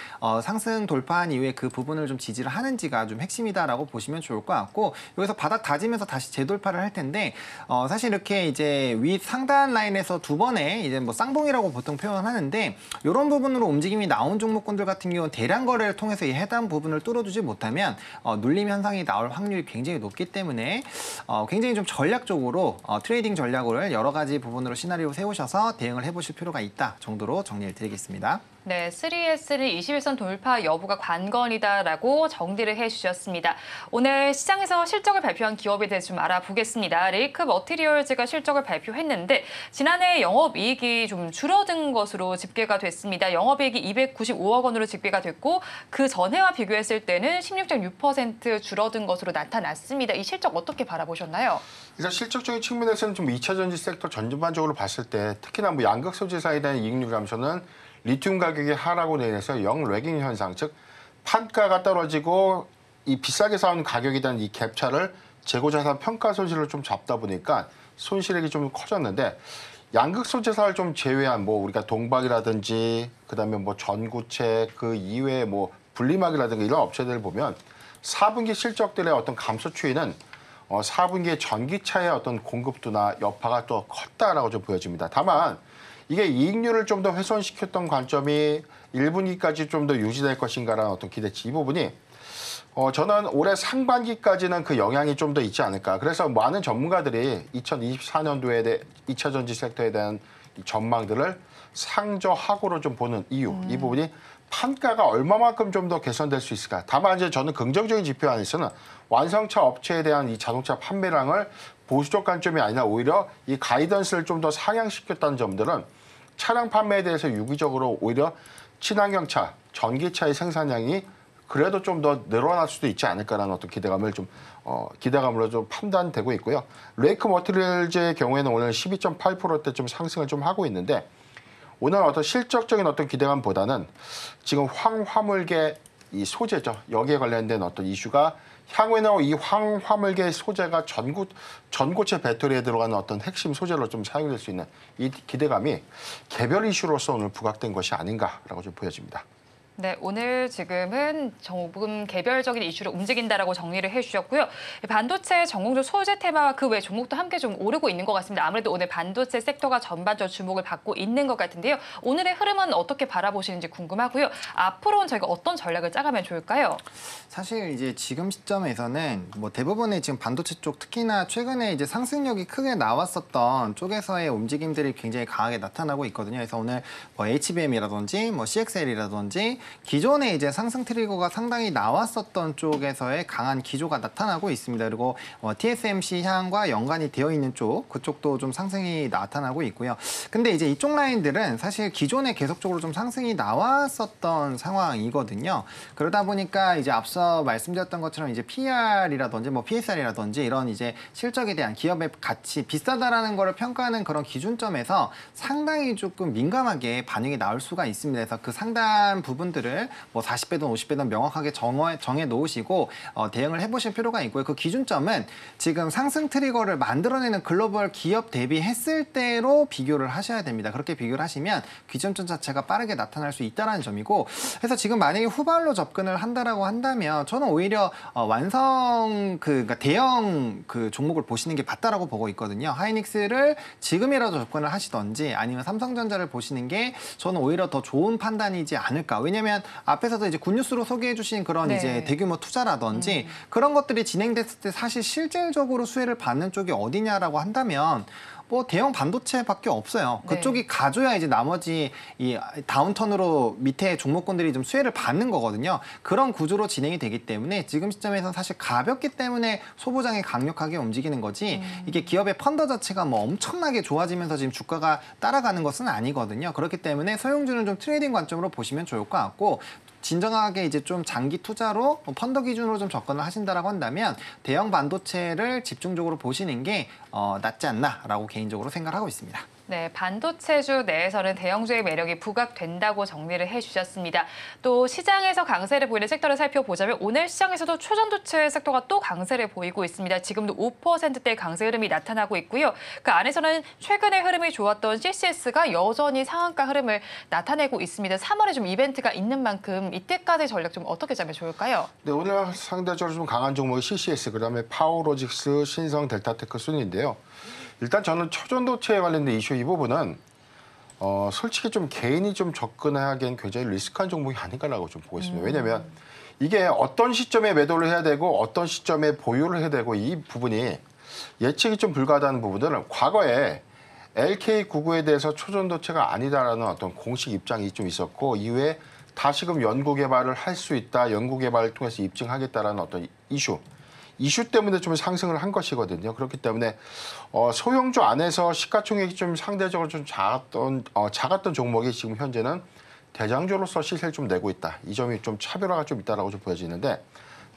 상승 돌파한 이후에 그 부분을 좀 지지를 하는지가 좀 핵심이다라고 보시면 좋을 것 같고 여기서 바닥 다지면서 다시 재돌파를 할 텐데 사실 이렇게 이제 윗 상단 라인에서 두 번에 이제 뭐 쌍봉이라고 보통 표현하는데 이런 부분으로 움직임이 나온 종목군들 같은 경우는 대량 거래를 통해서 이 해당 부분을 뚫어주지 못하면 눌림 현상이 나올 확률이 굉장히 높기 때문에 굉장히 좀 전략적으로 트레이딩 전략을 여러 가지 부분으로 시나리오 세우셔서 대응을 해보실 필요가 있다 정도로 정리를 드리겠습니다. 네, 3S는 21선 돌파 여부가 관건이다라고 정리를 해주셨습니다. 오늘 시장에서 실적을 발표한 기업에 대해서 좀 알아보겠습니다. 레이크 머티리얼즈가 실적을 발표했는데 지난해 영업이익이 좀 줄어든 것으로 집계가 됐습니다. 영업이익이 295억 원으로 집계가 됐고 그 전해와 비교했을 때는 16.6% 줄어든 것으로 나타났습니다. 이 실적 어떻게 바라보셨나요? 일단 실적적인 측면에서는 좀 2차 전지 섹터 전반적으로 봤을 때 특히나 뭐 양극 소재사에 대한 이익률 감소는 리튬 가격이 하락으로 인해서 영 레깅 현상, 즉 판가가 떨어지고 이 비싸게 사온 가격에 대한 이 갭차를 재고자산 평가 손실을 좀 잡다 보니까 손실액이 좀 커졌는데 양극 소재사를 좀 제외한 뭐 우리가 동박이라든지 그다음에 뭐 전구체 그 이외에 뭐 분리막이라든가 이런 업체들을 보면 4분기 실적들의 어떤 감소 추이는 4분기에 전기차의 어떤 공급도나 여파가 또 컸다라고 좀 보여집니다. 다만 이게 이익률을 좀 더 훼손시켰던 관점이 1분기까지 좀 더 유지될 것인가라는 어떤 기대치 이 부분이 저는 올해 상반기까지는 그 영향이 좀 더 있지 않을까. 그래서 많은 전문가들이 2024년도에 2차 전지 섹터에 대한 이 전망들을 상저하고로 좀 보는 이유 이 부분이 판가가 얼마만큼 좀 더 개선될 수 있을까. 다만 이제 저는 긍정적인 지표 안에서는 완성차 업체에 대한 이 자동차 판매량을 보수적 관점이 아니라 오히려 이 가이던스를 좀 더 상향시켰다는 점들은 차량 판매에 대해서 유기적으로 오히려 친환경차, 전기차의 생산량이 그래도 좀 더 늘어날 수도 있지 않을까라는 어떤 기대감으로 좀 판단되고 있고요. 레이크 머티리얼즈의 경우에는 오늘 12.8%대 좀 상승을 좀 하고 있는데 오늘 어떤 실적적인 어떤 기대감보다는 지금 황화물계 이 소재죠. 여기에 관련된 어떤 이슈가 향후에는 이 황화물계 소재가 전고체 배터리에 들어가는 어떤 핵심 소재로 좀 사용될 수 있는 이 기대감이 개별 이슈로서 오늘 부각된 것이 아닌가라고 좀 보여집니다. 네, 오늘 지금은 조금 개별적인 이슈로 움직인다라고 정리를 해주셨고요. 반도체 전공적 소재 테마와 그 외 종목도 함께 좀 오르고 있는 것 같습니다. 아무래도 오늘 반도체 섹터가 전반적으로 주목을 받고 있는 것 같은데요. 오늘의 흐름은 어떻게 바라보시는지 궁금하고요. 앞으로는 저희가 어떤 전략을 짜가면 좋을까요? 사실 이제 지금 시점에서는 뭐 대부분의 지금 반도체 쪽 특히나 최근에 이제 상승력이 크게 나왔었던 쪽에서의 움직임들이 굉장히 강하게 나타나고 있거든요. 그래서 오늘 뭐 HBM이라든지 뭐 CXL이라든지 기존에 이제 상승 트리거가 상당히 나왔었던 쪽에서의 강한 기조가 나타나고 있습니다. 그리고 TSMC 향과 연관이 되어 있는 쪽, 그쪽도 좀 상승이 나타나고 있고요. 근데 이제 이쪽 라인들은 사실 기존에 계속적으로 좀 상승이 나왔었던 상황이거든요. 그러다 보니까 이제 앞서 말씀드렸던 것처럼 이제 PR이라든지 뭐 PSR이라든지 이런 이제 실적에 대한 기업의 가치 비싸다라는 거를 평가하는 그런 기준점에서 상당히 조금 민감하게 반응이 나올 수가 있습니다. 그래서 그 상단 부분들 기준들을 뭐 40배든 50배든 명확하게 정해 놓으시고 대응을 해보실 필요가 있고요. 그 기준점은 지금 상승 트리거를 만들어내는 글로벌 기업 대비했을 때로 비교를 하셔야 됩니다. 그렇게 비교를 하시면 기준점 자체가 빠르게 나타날 수 있다는 점이고, 그래서 지금 만약에 후발로 접근을 한다라고 한다면 저는 오히려 그러니까 대형 그 종목을 보시는 게 맞다라고 보고 있거든요. 하이닉스를 지금이라도 접근을 하시던지 아니면 삼성전자를 보시는 게 저는 오히려 더 좋은 판단이지 않을까. 왜냐하면 앞에서도 이제 굿뉴스로 소개해주신 그런 네. 이제 대규모 투자라든지 그런 것들이 진행됐을 때 사실 실질적으로 수혜를 받는 쪽이 어디냐라고 한다면 뭐 대형 반도체밖에 없어요. 네. 그쪽이 가져야 이제 나머지 이 다운턴으로 밑에 종목군들이 좀 수혜를 받는 거거든요. 그런 구조로 진행이 되기 때문에 지금 시점에서는 사실 가볍기 때문에 소부장이 강력하게 움직이는 거지 이게 기업의 펀더 자체가 뭐 엄청나게 좋아지면서 지금 주가가 따라가는 것은 아니거든요. 그렇기 때문에 소형주는 좀 트레이딩 관점으로 보시면 좋을 것 같고, 진정하게 이제 좀 장기 투자로 펀더 기준으로 좀 접근을 하신다라고 한다면 대형 반도체를 집중적으로 보시는 게 낫지 않나라고 개인적으로 생각을 하고 있습니다. 네, 반도체주 내에서는 대형주의 매력이 부각된다고 정리를 해주셨습니다. 또 시장에서 강세를 보이는 섹터를 살펴보자면 오늘 시장에서도 초전도체 섹터가 또 강세를 보이고 있습니다. 지금도 5%대 강세 흐름이 나타나고 있고요. 그 안에서는 최근에 흐름이 좋았던 CCS가 여전히 상한가 흐름을 나타내고 있습니다. 3월에 좀 이벤트가 있는 만큼 이때까지 전략 좀 어떻게 짜면 좋을까요? 네, 오늘 상대적으로 좀 강한 종목이 CCS, 그다음에 파워로직스, 신성, 델타테크 순인데요. 일단 저는 초전도체에 관련된 이슈 이 부분은 솔직히 좀 개인이 좀 접근하기엔 굉장히 리스크한 종목이 아닌가라고 좀 보고 있습니다. 왜냐하면 이게 어떤 시점에 매도를 해야 되고 어떤 시점에 보유를 해야 되고 이 부분이 예측이 좀 불가하다는 부분들은 과거에 LK99에 대해서 초전도체가 아니다라는 어떤 공식 입장이 좀 있었고, 이후에 다시금 연구개발을 할 수 있다, 연구개발을 통해서 입증하겠다라는 어떤 이슈 때문에 좀 상승을 한 것이거든요. 그렇기 때문에 소형주 안에서 시가총액이 좀 상대적으로 좀 작았던 종목이 지금 현재는 대장주로서 시세를 좀 내고 있다. 이 점이 좀 차별화가 좀 있다라고 좀 보여지는데,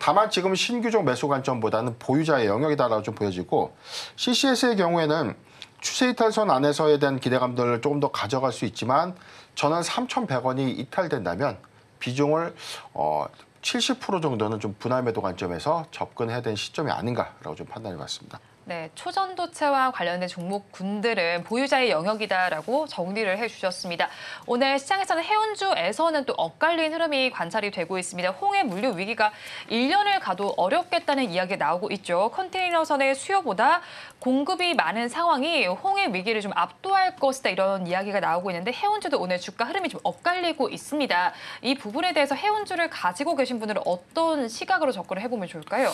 다만 지금 신규종 매수 관점보다는 보유자의 영역이다라고 좀 보여지고, CCS의 경우에는 추세 이탈선 안에서에 대한 기대감들을 조금 더 가져갈 수 있지만, 저는 3,100원이 이탈된다면 비중을 70% 정도는 좀 분할 매도 관점에서 접근해야 되는 시점이 아닌가라고 좀 판단해봤습니다. 네, 초전도체와 관련된 종목군들은 보유자의 영역이다라고 정리를 해주셨습니다. 오늘 시장에서는 해운주에서는 또 엇갈린 흐름이 관찰이 되고 있습니다. 홍해 물류 위기가 1년을 가도 어렵겠다는 이야기가 나오고 있죠. 컨테이너선의 수요보다 공급이 많은 상황이 홍해 위기를 좀 압도할 것이다, 이런 이야기가 나오고 있는데 해운주도 오늘 주가 흐름이 좀 엇갈리고 있습니다. 이 부분에 대해서 해운주를 가지고 계신 분들은 어떤 시각으로 접근을 해보면 좋을까요?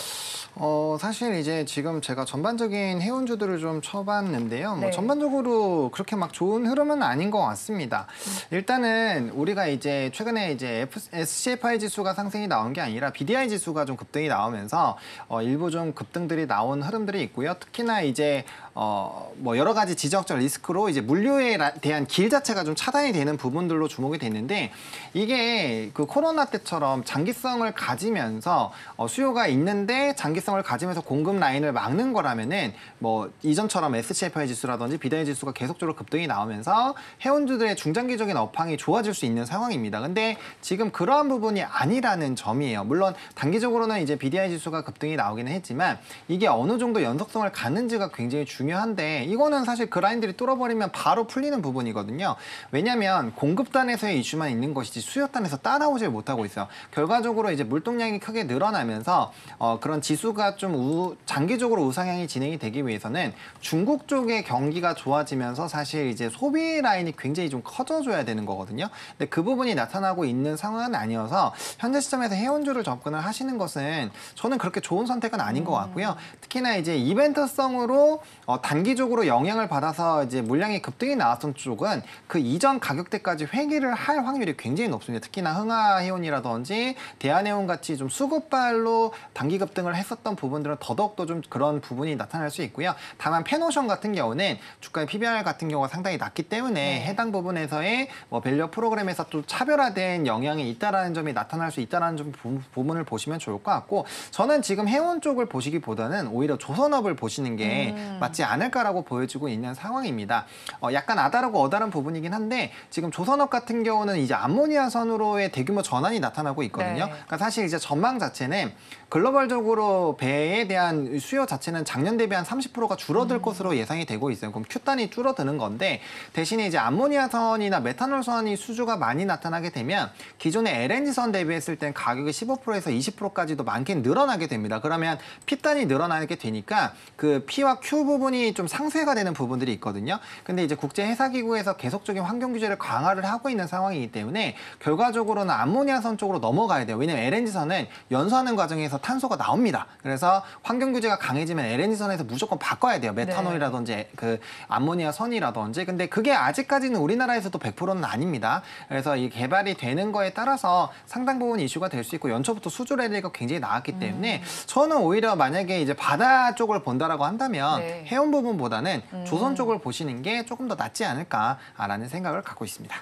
사실 이제 지금 제가 전반적인 해운주들을 좀 쳐봤는데요. 네. 뭐 전반적으로 그렇게 막 좋은 흐름은 아닌 것 같습니다. 일단은 우리가 이제 최근에 이제 SCFI 지수가 상승이 나온 게 아니라 BDI 지수가 좀 급등이 나오면서 일부 좀 급등들이 나온 흐름들이 있고요. 특히나 이제 뭐 여러 가지 지정학적 리스크로 이제 물류에 대한 길 자체가 좀 차단이 되는 부분들로 주목이 됐는데, 이게 그 코로나 때처럼 장기성을 가지면서 수요가 있는데 장기성을 가지면서 공급 라인을 막는 거라면은 뭐 이전처럼 SCFI 지수라든지 BDI 지수가 계속적으로 급등이 나오면서 해운주들의 중장기적인 업황이 좋아질 수 있는 상황입니다. 근데 지금 그러한 부분이 아니라는 점이에요. 물론 단기적으로는 이제 BDI 지수가 급등이 나오기는 했지만 이게 어느 정도 연속성을 갖는지가 굉장히 중요한데, 이거는 사실 그 라인들이 뚫어버리면 바로 풀리는 부분이거든요. 왜냐하면 공급단에서의 이슈만 있는 것이지 수요단에서 따라오질 못하고 있어요. 결과적으로 이제 물동량이 크게 늘어나면서 그런 지수가 좀 장기적으로 우상향이 진행이 되기 위해서는 중국 쪽의 경기가 좋아지면서 사실 이제 소비 라인이 굉장히 좀 커져줘야 되는 거거든요. 근데 그 부분이 나타나고 있는 상황은 아니어서 현재 시점에서 해운주를 접근을 하시는 것은 저는 그렇게 좋은 선택은 아닌 것 같고요. 특히나 이제 이벤트성으로 단기적으로 영향을 받아서 이제 물량이 급등이 나왔던 쪽은 그 이전 가격대까지 회귀를 할 확률이 굉장히 높습니다. 특히나 흥하해운이라든지 대한해운 같이 좀 수급발로 단기 급등을 했었던 부분들은 더더욱더 좀 그런 부분이 나타날 수 있고요. 다만 펜오션 같은 경우는 주가의 PBR 같은 경우가 상당히 낮기 때문에 해당 부분에서의 뭐 밸류 프로그램에서 또 차별화된 영향이 있다라는 점이 나타날 수 있다라는 좀 부분을 보시면 좋을 것 같고, 저는 지금 해운 쪽을 보시기보다는 오히려 조선업을 보시는 게 맞지 않을까라고 보여지고 있는 상황입니다. 약간 아다르고 어다른 부분이긴 한데 지금 조선업 같은 경우는 이제 암모니아선으로의 대규모 전환이 나타나고 있거든요. 네. 그러니까 사실 이제 전망 자체는 글로벌적으로 배에 대한 수요 자체는 작년 대비 한 30%가 줄어들 것으로 예상이 되고 있어요. 그럼 Q단이 줄어드는 건데 대신에 이제 암모니아선이나 메탄올선이 수주가 많이 나타나게 되면 기존의 LNG선 대비했을 땐 가격이 15%에서 20%까지도 많게 늘어나게 됩니다. 그러면 P단이 늘어나게 되니까 그 P와 Q 부분이 좀 상쇄가 되는 부분들이 있거든요. 근데 이제 국제해사기구에서 계속적인 환경 규제를 강화를 하고 있는 상황이기 때문에 결과적으로는 암모니아선 쪽으로 넘어가야 돼요. 왜냐면 LNG선은 연소하는 과정에서 탄소가 나옵니다. 그래서 환경 규제가 강해지면 LNG선에서 무조건 바꿔야 돼요. 메탄올이라든지 그 암모니아 선이라든지. 근데 그게 아직까지는 우리나라에서도 100%는 아닙니다. 그래서 이 개발이 되는 거에 따라서 상당 부분 이슈가 될 수 있고 연초부터 수주 랠리가 굉장히 나왔기 때문에 저는 오히려 만약에 이제 바다 쪽을 본다라고 한다면 네. 해운 부분보다는 조선 쪽을 보시는 게 조금 더 낫지 않을까라는 생각을 갖고 있습니다.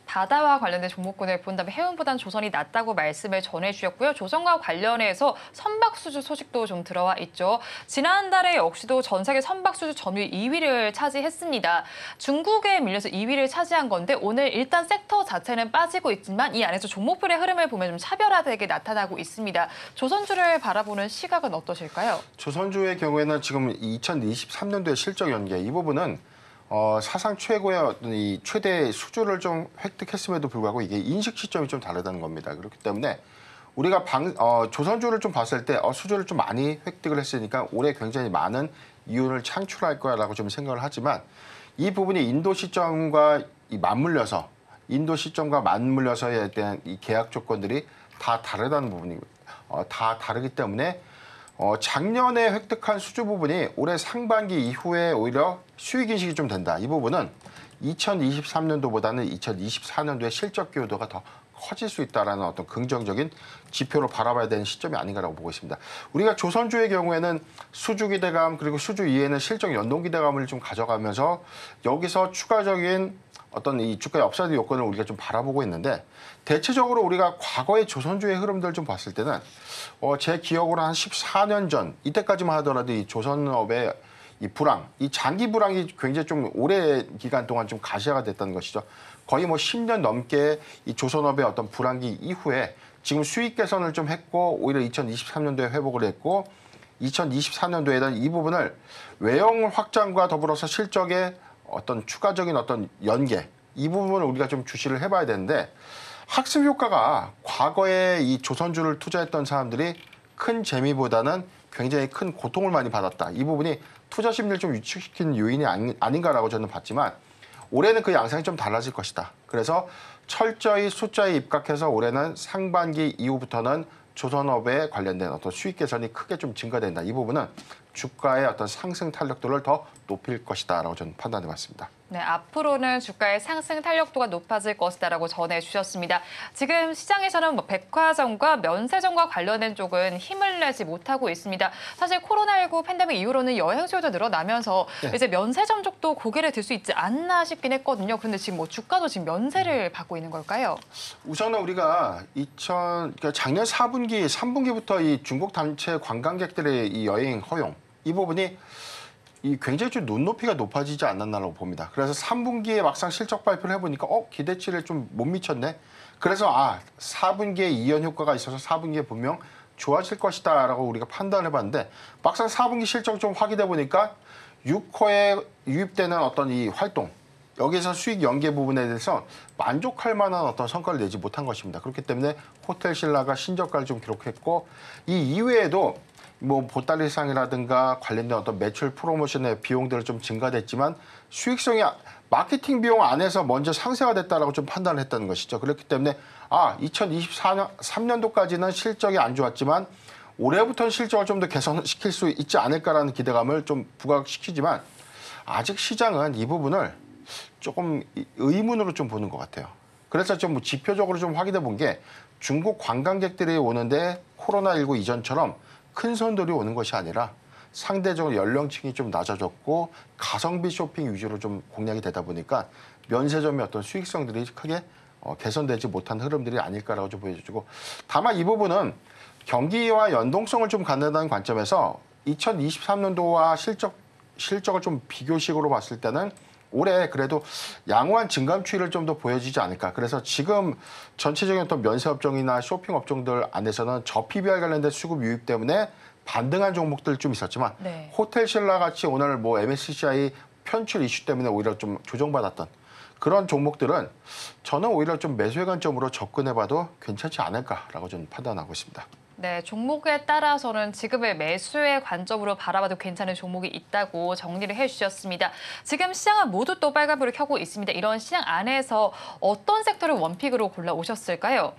바다와 관련된 종목군을 본다면 해운보단 조선이 낫다고 말씀을 전해주셨고요. 조선과 관련해서 선박수주 소식도 좀 들어와 있죠. 지난달에 역시도 전 세계 선박수주 점유율 2위를 차지했습니다. 중국에 밀려서 2위를 차지한 건데 오늘 일단 섹터 자체는 빠지고 있지만 이 안에서 종목별의 흐름을 보면 좀 차별화되게 나타나고 있습니다. 조선주를 바라보는 시각은 어떠실까요? 조선주의 경우에는 지금 2023년도의 실적 연계 이 부분은 사상 최고의 어떤 이 최대 수주를 좀 획득했음에도 불구하고 이게 인식 시점이 좀 다르다는 겁니다. 그렇기 때문에 우리가 조선주를 좀 봤을 때 수주를 좀 많이 획득을 했으니까 올해 굉장히 많은 이윤을 창출할 거라고 좀 생각을 하지만 이 부분이 인도 시점과 맞물려서에 대한 이 계약 조건들이 다 다르다는 부분이 다 다르기 때문에 작년에 획득한 수주 부분이 올해 상반기 이후에 오히려 수익 인식이 좀 된다. 이 부분은 2023년도보다는 2024년도의 실적 기여도가 더 커질 수 있다는 어떤 긍정적인 지표로 바라봐야 되는 시점이 아닌가라고 보고 있습니다. 우리가 조선주의 경우에는 수주 기대감 그리고 수주 이후에는 실적 연동 기대감을 좀 가져가면서 여기서 추가적인 어떤 이 주가의 업사이드 요건을 우리가 좀 바라보고 있는데 대체적으로 우리가 과거의 조선주의 흐름들 좀 봤을 때는 제 기억으로 한 14년 전 이때까지만 하더라도 이 조선업의 이 불황, 이 장기 불황이 굉장히 좀 오래 기간 동안 좀 가시화가 됐다는 것이죠. 거의 뭐 10년 넘게 이 조선업의 어떤 불황기 이후에 지금 수익 개선을 좀 했고 오히려 2023년도에 회복을 했고 2024년도에는 이 부분을 외형 확장과 더불어서 실적의 어떤 추가적인 어떤 연계 이 부분을 우리가 좀 주시를 해봐야 되는데 학습 효과가 과거에 이 조선주를 투자했던 사람들이 큰 재미보다는 굉장히 큰 고통을 많이 받았다. 이 부분이 투자 심리를 좀 위축시키는 요인이 아닌가라고 저는 봤지만 올해는 그 양상이 좀 달라질 것이다. 그래서 철저히 숫자에 입각해서 올해는 상반기 이후부터는 조선업에 관련된 어떤 수익 개선이 크게 좀 증가된다. 이 부분은 주가의 어떤 상승 탄력도를 더 높일 것이다라고 저는 판단해봤습니다. 네, 앞으로는 주가의 상승 탄력도가 높아질 것이다라고 전해주셨습니다. 지금 시장에서는 뭐 백화점과 면세점과 관련된 쪽은 힘을 내지 못하고 있습니다. 사실 코로나19 팬데믹 이후로는 여행 수요도 늘어나면서 이제 면세점 쪽도 고개를 들 수 있지 않나 싶긴 했거든요. 그런데 지금 뭐 주가도 지금 면세를 받고 있는 걸까요? 우선은 우리가 그러니까 작년 4분기, 3분기부터 이 중국 단체 관광객들의 이 여행 허용 이 부분이 굉장히 좀 눈높이가 높아지지 않았나라고 봅니다. 그래서 3분기에 막상 실적 발표를 해보니까 기대치를 좀 못 미쳤네. 그래서 4분기에 이연 효과가 있어서 4분기에 분명 좋아질 것이다라고 우리가 판단해봤는데 막상 4분기 실적 좀 확인해 보니까 6호에 유입되는 어떤 이 활동 여기서 수익 연계 부분에 대해서 만족할 만한 어떤 성과를 내지 못한 것입니다. 그렇기 때문에 호텔 신라가 신저가를 좀 기록했고 이 이외에도 뭐 보따리상이라든가 관련된 어떤 매출 프로모션의 비용들은 좀 증가됐지만 수익성이 마케팅 비용 안에서 먼저 상쇄가 됐다라고 좀 판단을 했다는 것이죠. 그렇기 때문에 2023년도까지는 실적이 안 좋았지만 올해부터는 실적을 좀 더 개선시킬 수 있지 않을까라는 기대감을 좀 부각시키지만 아직 시장은 이 부분을 조금 의문으로 좀 보는 것 같아요. 그래서 좀 지표적으로 좀 확인해 본 게 중국 관광객들이 오는데 코로나19 이전처럼 큰 손들이 오는 것이 아니라 상대적으로 연령층이 좀 낮아졌고 가성비 쇼핑 위주로 좀 공략이 되다 보니까 면세점의 어떤 수익성들이 크게 개선되지 못한 흐름들이 아닐까라고 좀 보여주고, 다만 이 부분은 경기와 연동성을 좀 갖는다는 관점에서 2023년도와 실적을 좀 비교식으로 봤을 때는 올해 그래도 양호한 증감 추이를 좀 더 보여지지 않을까. 그래서 지금 전체적인 어떤 면세 업종이나 쇼핑 업종들 안에서는 저PBR 관련된 수급 유입 때문에 반등한 종목들 좀 있었지만 네. 호텔신라 같이 오늘 뭐 MSCI 편출 이슈 때문에 오히려 좀 조정받았던 그런 종목들은 저는 오히려 좀 매수의 관점으로 접근해봐도 괜찮지 않을까라고 좀 판단하고 있습니다. 네, 종목에 따라서는 지금의 매수의 관점으로 바라봐도 괜찮은 종목이 있다고 정리를 해주셨습니다. 지금 시장은 모두 또 빨간불을 켜고 있습니다. 이런 시장 안에서 어떤 섹터를 원픽으로 골라오셨을까요?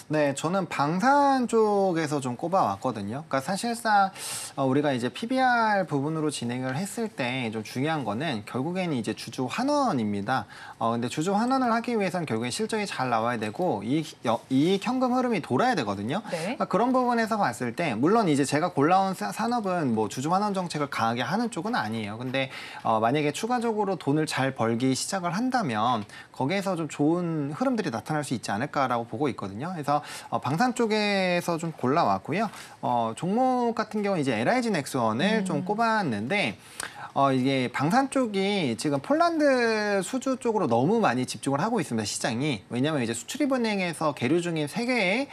네, 저는 방산 쪽에서 좀 꼽아왔거든요. 그러니까 사실상 우리가 이제 PBR 부분으로 진행을 했을 때 좀 중요한 거는 결국에는 이제 주주 환원입니다. 근데 주주 환원을 하기 위해서는 결국엔 실적이 잘 나와야 되고 이익 현금 흐름이 돌아야 되거든요. 네. 그러니까 그런 부분에서 봤을 때 물론 이제 제가 골라온 산업은 뭐 주주 환원 정책을 강하게 하는 쪽은 아니에요. 근데 만약에 추가적으로 돈을 잘 벌기 시작을 한다면 거기에서 좀 좋은 흐름들이 나타날 수 있지 않을까라고 보고 있거든요. 그래서 방산 쪽에서 좀 골라왔고요. 종목 같은 경우는 이제 LIG 넥스원을 좀 꼽았는데 이게 방산 쪽이 지금 폴란드 수주 쪽으로 너무 많이 집중을 하고 있습니다, 시장이. 왜냐하면 이제 수출입은행에서 계류 중인 3개의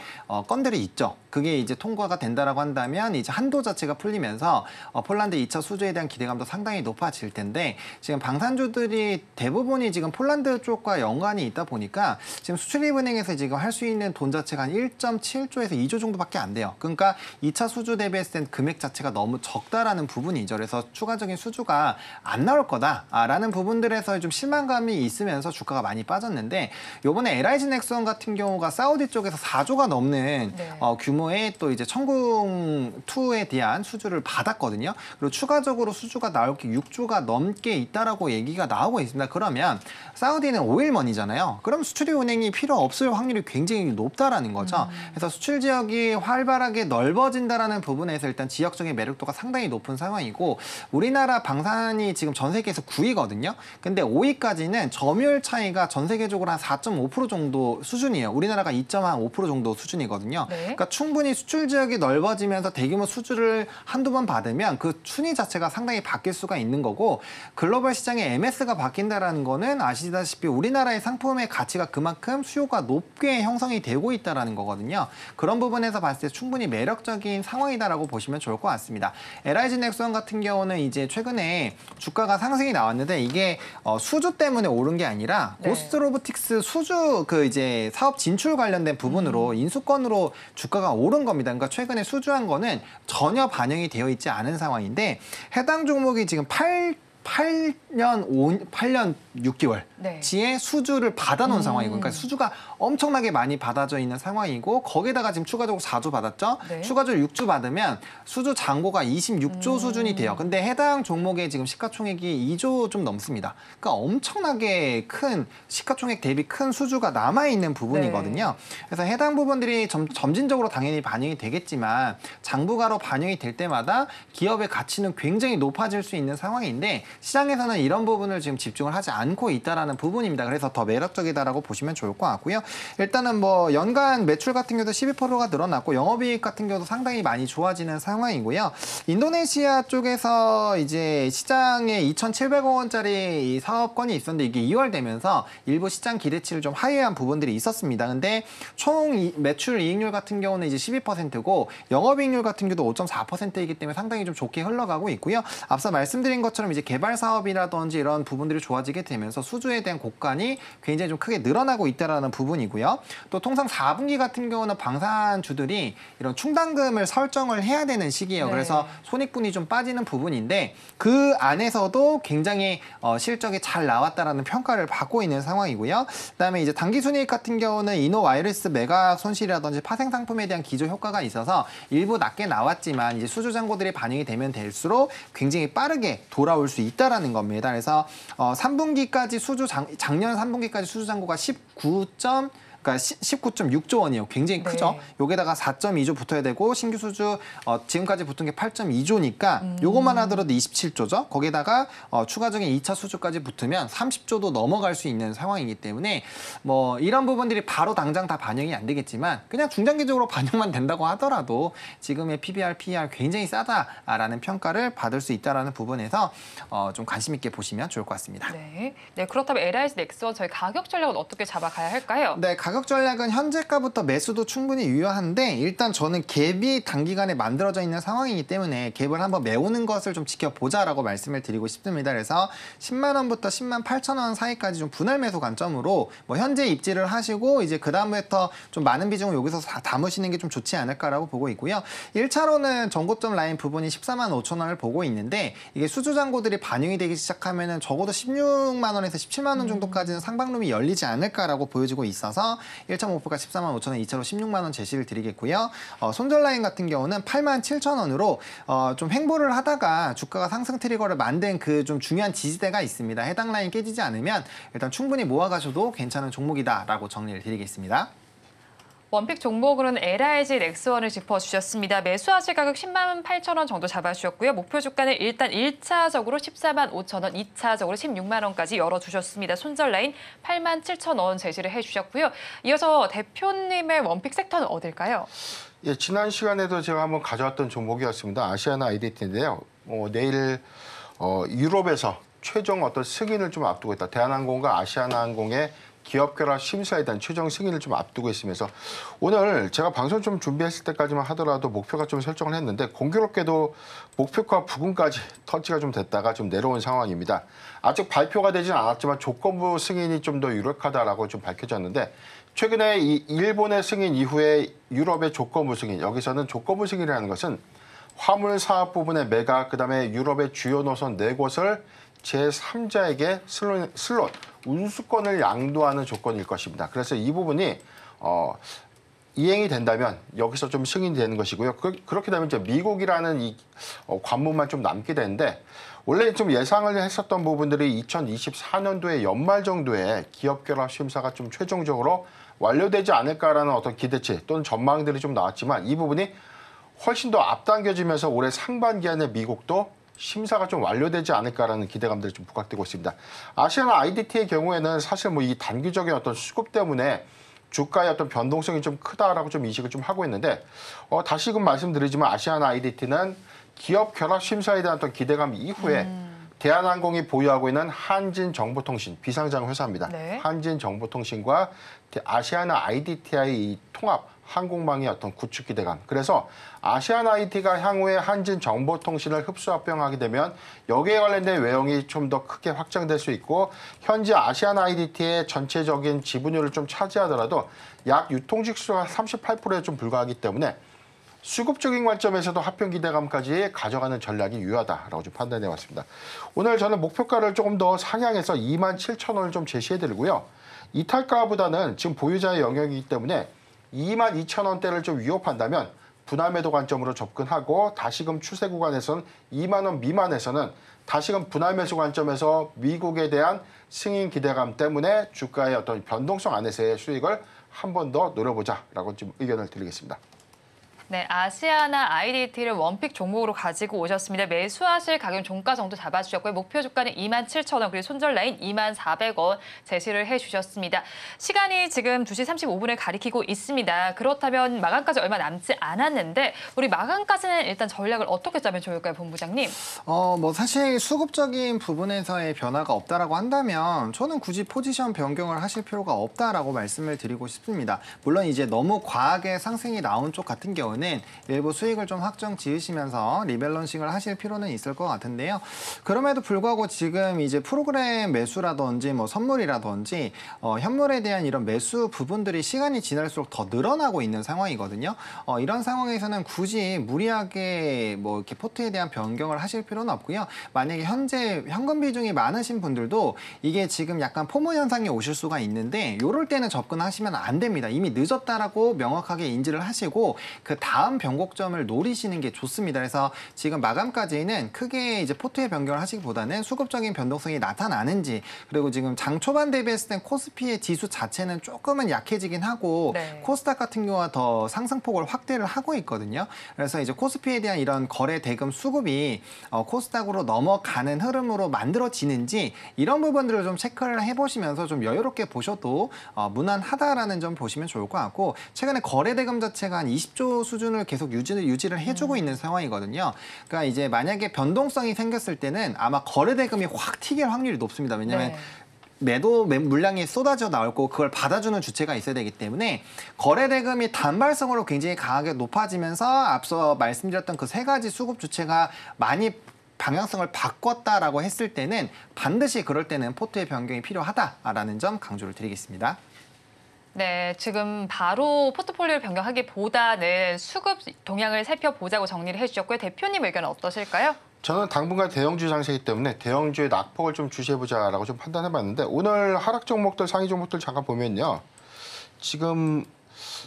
건들이 있죠. 그게 이제 통과가 된다라고 한다면 이제 한도 자체가 풀리면서 폴란드 2차 수주에 대한 기대감도 상당히 높아질 텐데 지금 방산주들이 대부분이 지금 폴란드 쪽과 연관이 있다 보니까 지금 수출입은행에서 지금 할 수 있는 돈 자체가 한 1.7조에서 2조 정도밖에 안 돼요. 그러니까 2차 수주 대비했을 땐 금액 자체가 너무 적다라는 부분이죠. 그래서 추가적인 수주가 안 나올 거다라는 부분들에서 좀 실망감이 있으면서 주가가 많이 빠졌는데 요번에 LIG 넥스원 같은 경우가 사우디 쪽에서 4조가 넘는 네. 규모의 또 이제 천궁2에 대한 수주를 받았거든요. 그리고 추가적으로 수주가 나올 게 6조가 넘게 있다라고 얘기가 나오고 있습니다. 그러면 사우디는 오일머니잖아요. 그럼 수출입은행이 필요 없을 확률이 굉장히 높다라는 거죠. 그래서 수출 지역이 활발하게 넓어진다라는 부분에서 일단 지역적인 매력도가 상당히 높은 상황이고 우리나라 방산이 지금 전 세계에서 9위거든요. 근데 5위까지는 점유율 차이가 전 세계적으로 한 4.5% 정도 수준이에요. 우리나라가 2.5% 정도 수준이거든요. 네. 그러니까 충분히 수출 지역이 넓어지면서 대규모 수주를 한두 번 받으면 그 순위 자체가 상당히 바뀔 수가 있는 거고 글로벌 시장의 MS가 바뀐다라는 거는 아시다시피 우리나라의 상품의 가치가 그만큼 수요가 높게 형성이 되고 있다라는 거거든요. 그런 부분에서 봤을 때 충분히 매력적인 상황이다라고 보시면 좋을 것 같습니다. LIG 넥스원 같은 경우는 이제 최근에 주가가 상승이 나왔는데 이게 수주 때문에 오른 게 아니라 네. 고스트 로보틱스 수주 그 이제 사업 진출 관련된 부분으로 인수권으로 주가가 오른 겁니다. 그러니까 최근에 수주한 거는 전혀 반영이 되어 있지 않은 상황인데 해당 종목이 지금 8년 6개월 네. 지에 수주를 받아놓은 상황이고 그러니까 수주가 엄청나게 많이 받아져 있는 상황이고 거기다가 지금 추가적으로 4조 받았죠. 네. 추가적으로 6조 받으면 수주 잔고가 26조 수준이 돼요. 근데 해당 종목의 지금 시가총액이 2조 좀 넘습니다. 그러니까 엄청나게 큰 시가총액 대비 큰 수주가 남아있는 부분이거든요. 그래서 해당 부분들이 점진적으로 당연히 반영이 되겠지만 장부가로 반영이 될 때마다 기업의 가치는 굉장히 높아질 수 있는 상황인데 시장에서는 이런 부분을 지금 집중을 하지 않고 있다라는 부분입니다. 그래서 더 매력적이다라고 보시면 좋을 것 같고요. 일단은 뭐 연간 매출 같은 경우도 12%가 늘어났고 영업이익 같은 경우도 상당히 많이 좋아지는 상황이고요. 인도네시아 쪽에서 이제 시장에 2,700억 원짜리 사업권이 있었는데 이게 2월 되면서 일부 시장 기대치를 좀 하회한 부분들이 있었습니다. 근데 총 매출 이익률 같은 경우는 이제 12%고 영업이익률 같은 경우도 5.4%이기 때문에 상당히 좀 좋게 흘러가고 있고요. 앞서 말씀드린 것처럼 이제 개발 사업이라든지 이런 부분들이 좋아지게 되면서 수주에 대한 곡간이 굉장히 좀 크게 늘어나고 있다라는 부분이고요. 또 통상 4분기 같은 경우는 방산주들이 이런 충당금을 설정을 해야 되는 시기예요. 네. 그래서 손익분이 좀 빠지는 부분인데 그 안에서도 굉장히 실적이 잘 나왔다라는 평가를 받고 있는 상황이고요. 그다음에 이제 당기순이익 같은 경우는 이노와이러스 매각 손실이라든지 파생 상품에 대한 기저 효과가 있어서 일부 낮게 나왔지만 이제 수주 잔고들이 반영이 되면 될수록 굉장히 빠르게 돌아올 수 있다라는 겁니다. 그래서 3분기까지 작년 3분기까지 수주 잔고가 그러니까 19.6조 원이에요. 굉장히 크죠. 여기다가 4.2조 붙어야 되고 신규 수주 지금까지 붙은 게 8.2조니까 요것만 하더라도 27조죠. 거기다가 추가적인 2차 수주까지 붙으면 30조도 넘어갈 수 있는 상황이기 때문에 뭐 이런 부분들이 바로 당장 다 반영이 안 되겠지만 그냥 중장기적으로 반영만 된다고 하더라도 지금의 PBR, PER 굉장히 싸다라는 평가를 받을 수 있다라는 부분에서 좀 관심 있게 보시면 좋을 것 같습니다. 네, 그렇다면 LIG 넥스원 저희 가격 전략은 어떻게 잡아가야 할까요? 네, 가격 전략은 현재가부터 매수도 충분히 유효한데 일단 저는 갭이 단기간에 만들어져 있는 상황이기 때문에 갭을 한번 메우는 것을 좀 지켜보자라고 말씀을 드리고 싶습니다. 그래서 10만 원부터 10만 8천 원 사이까지 좀 분할 매수 관점으로 뭐 현재 입지를 하시고 이제 그 다음부터 좀 많은 비중을 여기서 담으시는 게 좀 좋지 않을까라고 보고 있고요. 1차로는 전고점 라인 부분이 14만 5천 원을 보고 있는데 이게 수주 잔고들이 반영이 되기 시작하면은 적어도 16만 원에서 17만 원 정도까지는 상방룸이 열리지 않을까라고 보여지고 있어서 1차 목표가 14만 5천 원, 2차로 16만 원 제시를 드리겠고요. 손절 라인 같은 경우는 8만 7천 원으로 좀 횡보를 하다가 주가가 상승 트리거를 만든 그 좀 중요한 지지대가 있습니다. 해당 라인 깨지지 않으면 일단 충분히 모아가셔도 괜찮은 종목이다라고 정리를 드리겠습니다. 원픽 종목으로는 LIG 넥스원을 짚어주셨습니다. 매수하실 가격 10만 8천 원 정도 잡아주셨고요. 목표 주가는 일단 1차적으로 14만 5천 원, 2차적으로 16만 원까지 열어주셨습니다. 손절 라인 8만 7천 원 제시를 해주셨고요. 이어서 대표님의 원픽 섹터는 어딜까요? 예, 지난 시간에도 제가 한번 가져왔던 종목이었습니다. 아시아나 IDT인데요. 내일 유럽에서 최종 어떤 승인을 좀 앞두고 있다. 대한항공과 아시아나항공의 기업 결합 심사에 대한 최종 승인을 좀 앞두고 있으면서 오늘 제가 방송 좀 준비했을 때까지만 하더라도 목표가 좀 설정을 했는데 공교롭게도 목표가 부근까지 터치가 좀 됐다가 좀 내려온 상황입니다. 아직 발표가 되진 않았지만 조건부 승인이 좀 더 유력하다라고 좀 밝혀졌는데 최근에 이 일본의 승인 이후에 유럽의 조건부 승인, 여기서는 조건부 승인이라는 것은 화물 사업 부분의 매각, 그다음에 유럽의 주요 노선 4곳을 제3자에게 슬롯, 운수권을 양도하는 조건일 것입니다. 그래서 이 부분이 이행이 된다면 여기서 좀 승인이 되는 것이고요. 그렇게 되면 이제 미국이라는 이 관문만 좀 남게 되는데 원래 좀 예상을 했었던 부분들이 2024년도에 연말 정도에 기업 결합 심사가 좀 최종적으로 완료되지 않을까라는 어떤 기대치 또는 전망들이 좀 나왔지만 이 부분이 훨씬 더 앞당겨지면서 올해 상반기 안에 미국도 심사가 좀 완료되지 않을까라는 기대감들이 좀 부각되고 있습니다. 아시아나 IDT의 경우에는 사실 뭐 이 단기적인 어떤 수급 때문에 주가의 어떤 변동성이 좀 크다라고 좀 인식을 좀 하고 있는데 다시금 말씀드리지만 아시아나 IDT는 기업 결합 심사에 대한 어떤 기대감 이후에 대한항공이 보유하고 있는 한진정보통신 비상장 회사입니다. 네. 한진정보통신과 아시아나 IDT의 이 통합 항공망의 어떤 구축 기대감. 그래서 아시아나 IT가 향후에 한진정보통신을 흡수 합병하게 되면 여기에 관련된 외형이 좀 더 크게 확장될 수 있고 현재 아시아나 IDT의 전체적인 지분율을 좀 차지하더라도 약 유통직수가 38%에 좀 불과하기 때문에 수급적인 관점에서도 합병 기대감까지 가져가는 전략이 유효하다라고 좀 판단해 왔습니다. 오늘 저는 목표가를 조금 더 상향해서 2만 7천 원을 좀 제시해 드리고요. 이탈가보다는 지금 보유자의 영역이기 때문에 2만 2천 원대를 좀 위협한다면 분할 매도 관점으로 접근하고 다시금 추세 구간에서는 2만 원 미만에서는 다시금 분할 매수 관점에서 미국에 대한 승인 기대감 때문에 주가의 어떤 변동성 안에서의 수익을 한 번 더 노려보자라고 좀 의견을 드리겠습니다. 네, 아시아나 IDT를 원픽 종목으로 가지고 오셨습니다. 매수하실 가격 종가 정도 잡아주셨고요. 목표 주가는 2만 7천 원, 그리고 손절 라인 2만 400원 제시를 해주셨습니다. 시간이 지금 2시 35분을 가리키고 있습니다. 그렇다면 마감까지 얼마 남지 않았는데 우리 마감까지는 일단 전략을 어떻게 짜면 좋을까요, 본부장님? 뭐 사실 수급적인 부분에서의 변화가 없다라고 한다면 저는 굳이 포지션 변경을 하실 필요가 없다라고 말씀을 드리고 싶습니다. 물론 이제 너무 과하게 상승이 나온 쪽 같은 경우는 일부 수익을 좀 확정 지으시면서 리밸런싱을 하실 필요는 있을 것 같은데요. 그럼에도 불구하고 지금 이제 프로그램 매수라든지 뭐 선물이라든지 현물에 대한 이런 매수 부분들이 시간이 지날수록 더 늘어나고 있는 상황이거든요. 이런 상황에서는 굳이 무리하게 뭐 이렇게 포트에 대한 변경을 하실 필요는 없고요. 만약에 현재 현금 비중이 많으신 분들도 이게 지금 약간 포모 현상이 오실 수가 있는데 이럴 때는 접근하시면 안 됩니다. 이미 늦었다라고 명확하게 인지를 하시고 그 다음 변곡점을 노리시는 게 좋습니다. 그래서 지금 마감까지는 크게 이제 포트의 변경을 하시기보다는 수급적인 변동성이 나타나는지, 그리고 지금 장 초반 대비했을 땐 코스피의 지수 자체는 조금은 약해지긴 하고 네. 코스닥 같은 경우가 더 상승폭을 확대를 하고 있거든요. 그래서 이제 코스피에 대한 이런 거래 대금 수급이 코스닥으로 넘어가는 흐름으로 만들어지는지 이런 부분들을 좀 체크를 해보시면서 좀 여유롭게 보셔도 무난하다라는 점 보시면 좋을 것 같고, 최근에 거래 대금 자체가 한 20조 수준을 계속 유지를 해주고 있는 상황이거든요. 그러니까 이제 만약에 변동성이 생겼을 때는 아마 거래 대금이 확 튀길 확률이 높습니다. 왜냐하면 네. 매도 물량이 쏟아져 나올 거고 그걸 받아주는 주체가 있어야 되기 때문에 거래 대금이 단발성으로 굉장히 강하게 높아지면서 앞서 말씀드렸던 그 세 가지 수급 주체가 많이 방향성을 바꿨다라고 했을 때는 반드시 그럴 때는 포트의 변경이 필요하다라는 점 강조를 드리겠습니다. 네, 지금 바로 포트폴리오를 변경하기보다는 수급 동향을 살펴보자고 정리를 해주셨고요. 대표님 의견은 어떠실까요? 저는 당분간 대형주 장세이기 때문에 대형주의 낙폭을 좀 주시해보자라고 좀 판단해봤는데, 오늘 하락 종목들, 상위 종목들 잠깐 보면요. 지금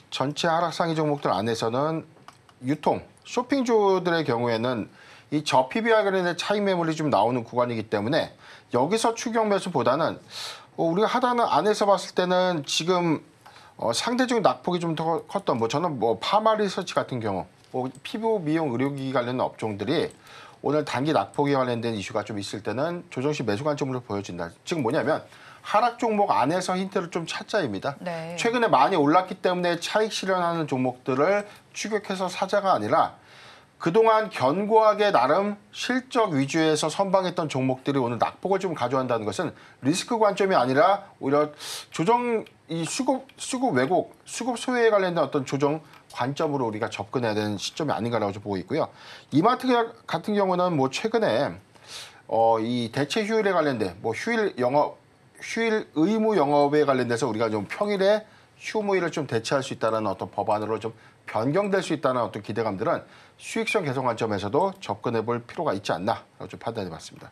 전체 하락 상위 종목들 안에서는 유통, 쇼핑주들의 경우에는 이 저PB와 관련된 차익 매물이 좀 나오는 구간이기 때문에 여기서 추격 매수보다는 우리가 하단은 안에서 봤을 때는 지금 상대적인 낙폭이 좀 더 컸던 저는 파마 리서치 같은 경우 피부 미용 의료기기 관련 업종들이 오늘 단기 낙폭에 관련된 이슈가 좀 있을 때는 조정시 매수 관점으로 보여진다. 지금 뭐냐면 하락 종목 안에서 힌트를 좀 찾자입니다. 네. 최근에 많이 올랐기 때문에 차익 실현하는 종목들을 추격해서 사자가 아니라 그동안 견고하게 나름 실적 위주에서 선방했던 종목들이 오늘 낙폭을 좀 가져간다는 것은 리스크 관점이 아니라 오히려 조정, 이 수급 왜곡, 수급 소외에 관련된 어떤 조정 관점으로 우리가 접근해야 되는 시점이 아닌가라고 좀 보고 있고요. 이마트 같은 경우는 최근에 이 대체 휴일에 관련된 휴일 의무 영업에 관련돼서 우리가 좀 평일에 휴무일을 좀 대체할 수 있다는 어떤 법안으로 좀 변경될 수 있다는 어떤 기대감들은 수익성 개선 관점에서도 접근해 볼 필요가 있지 않나라고 좀 판단해 봤습니다.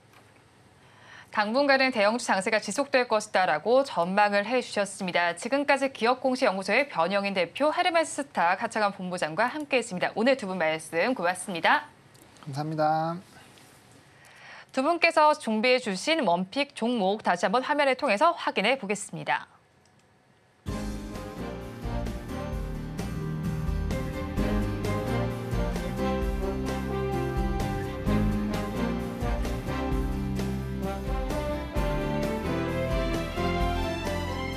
당분간은 대형주 장세가 지속될 것이다라고 전망을 해주셨습니다. 지금까지 기업공시연구소의 변영인 대표, 헤르메스스탁 하창한 본부장과 함께했습니다. 오늘 두 분 말씀 고맙습니다. 감사합니다. 두 분께서 준비해 주신 원픽 종목 다시 한번 화면을 통해서 확인해 보겠습니다.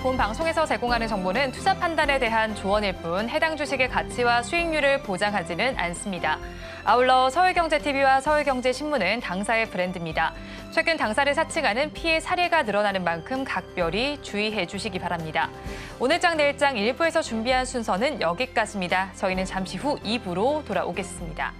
본 방송에서 제공하는 정보는 투자 판단에 대한 조언일 뿐 해당 주식의 가치와 수익률을 보장하지는 않습니다. 아울러 서울경제TV와 서울경제신문은 당사의 브랜드입니다. 최근 당사를 사칭하는 피해 사례가 늘어나는 만큼 각별히 주의해 주시기 바랍니다. 오늘장 내일장 1부에서 준비한 순서는 여기까지입니다. 저희는 잠시 후 2부로 돌아오겠습니다.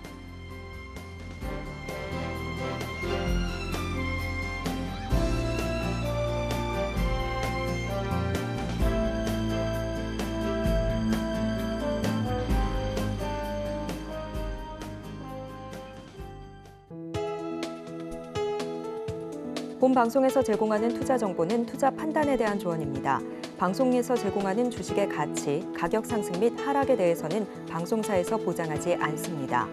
본 방송에서 제공하는 투자 정보는 투자 판단에 대한 조언입니다. 방송에서 제공하는 주식의 가치, 가격 상승 및 하락에 대해서는 방송사에서 보장하지 않습니다.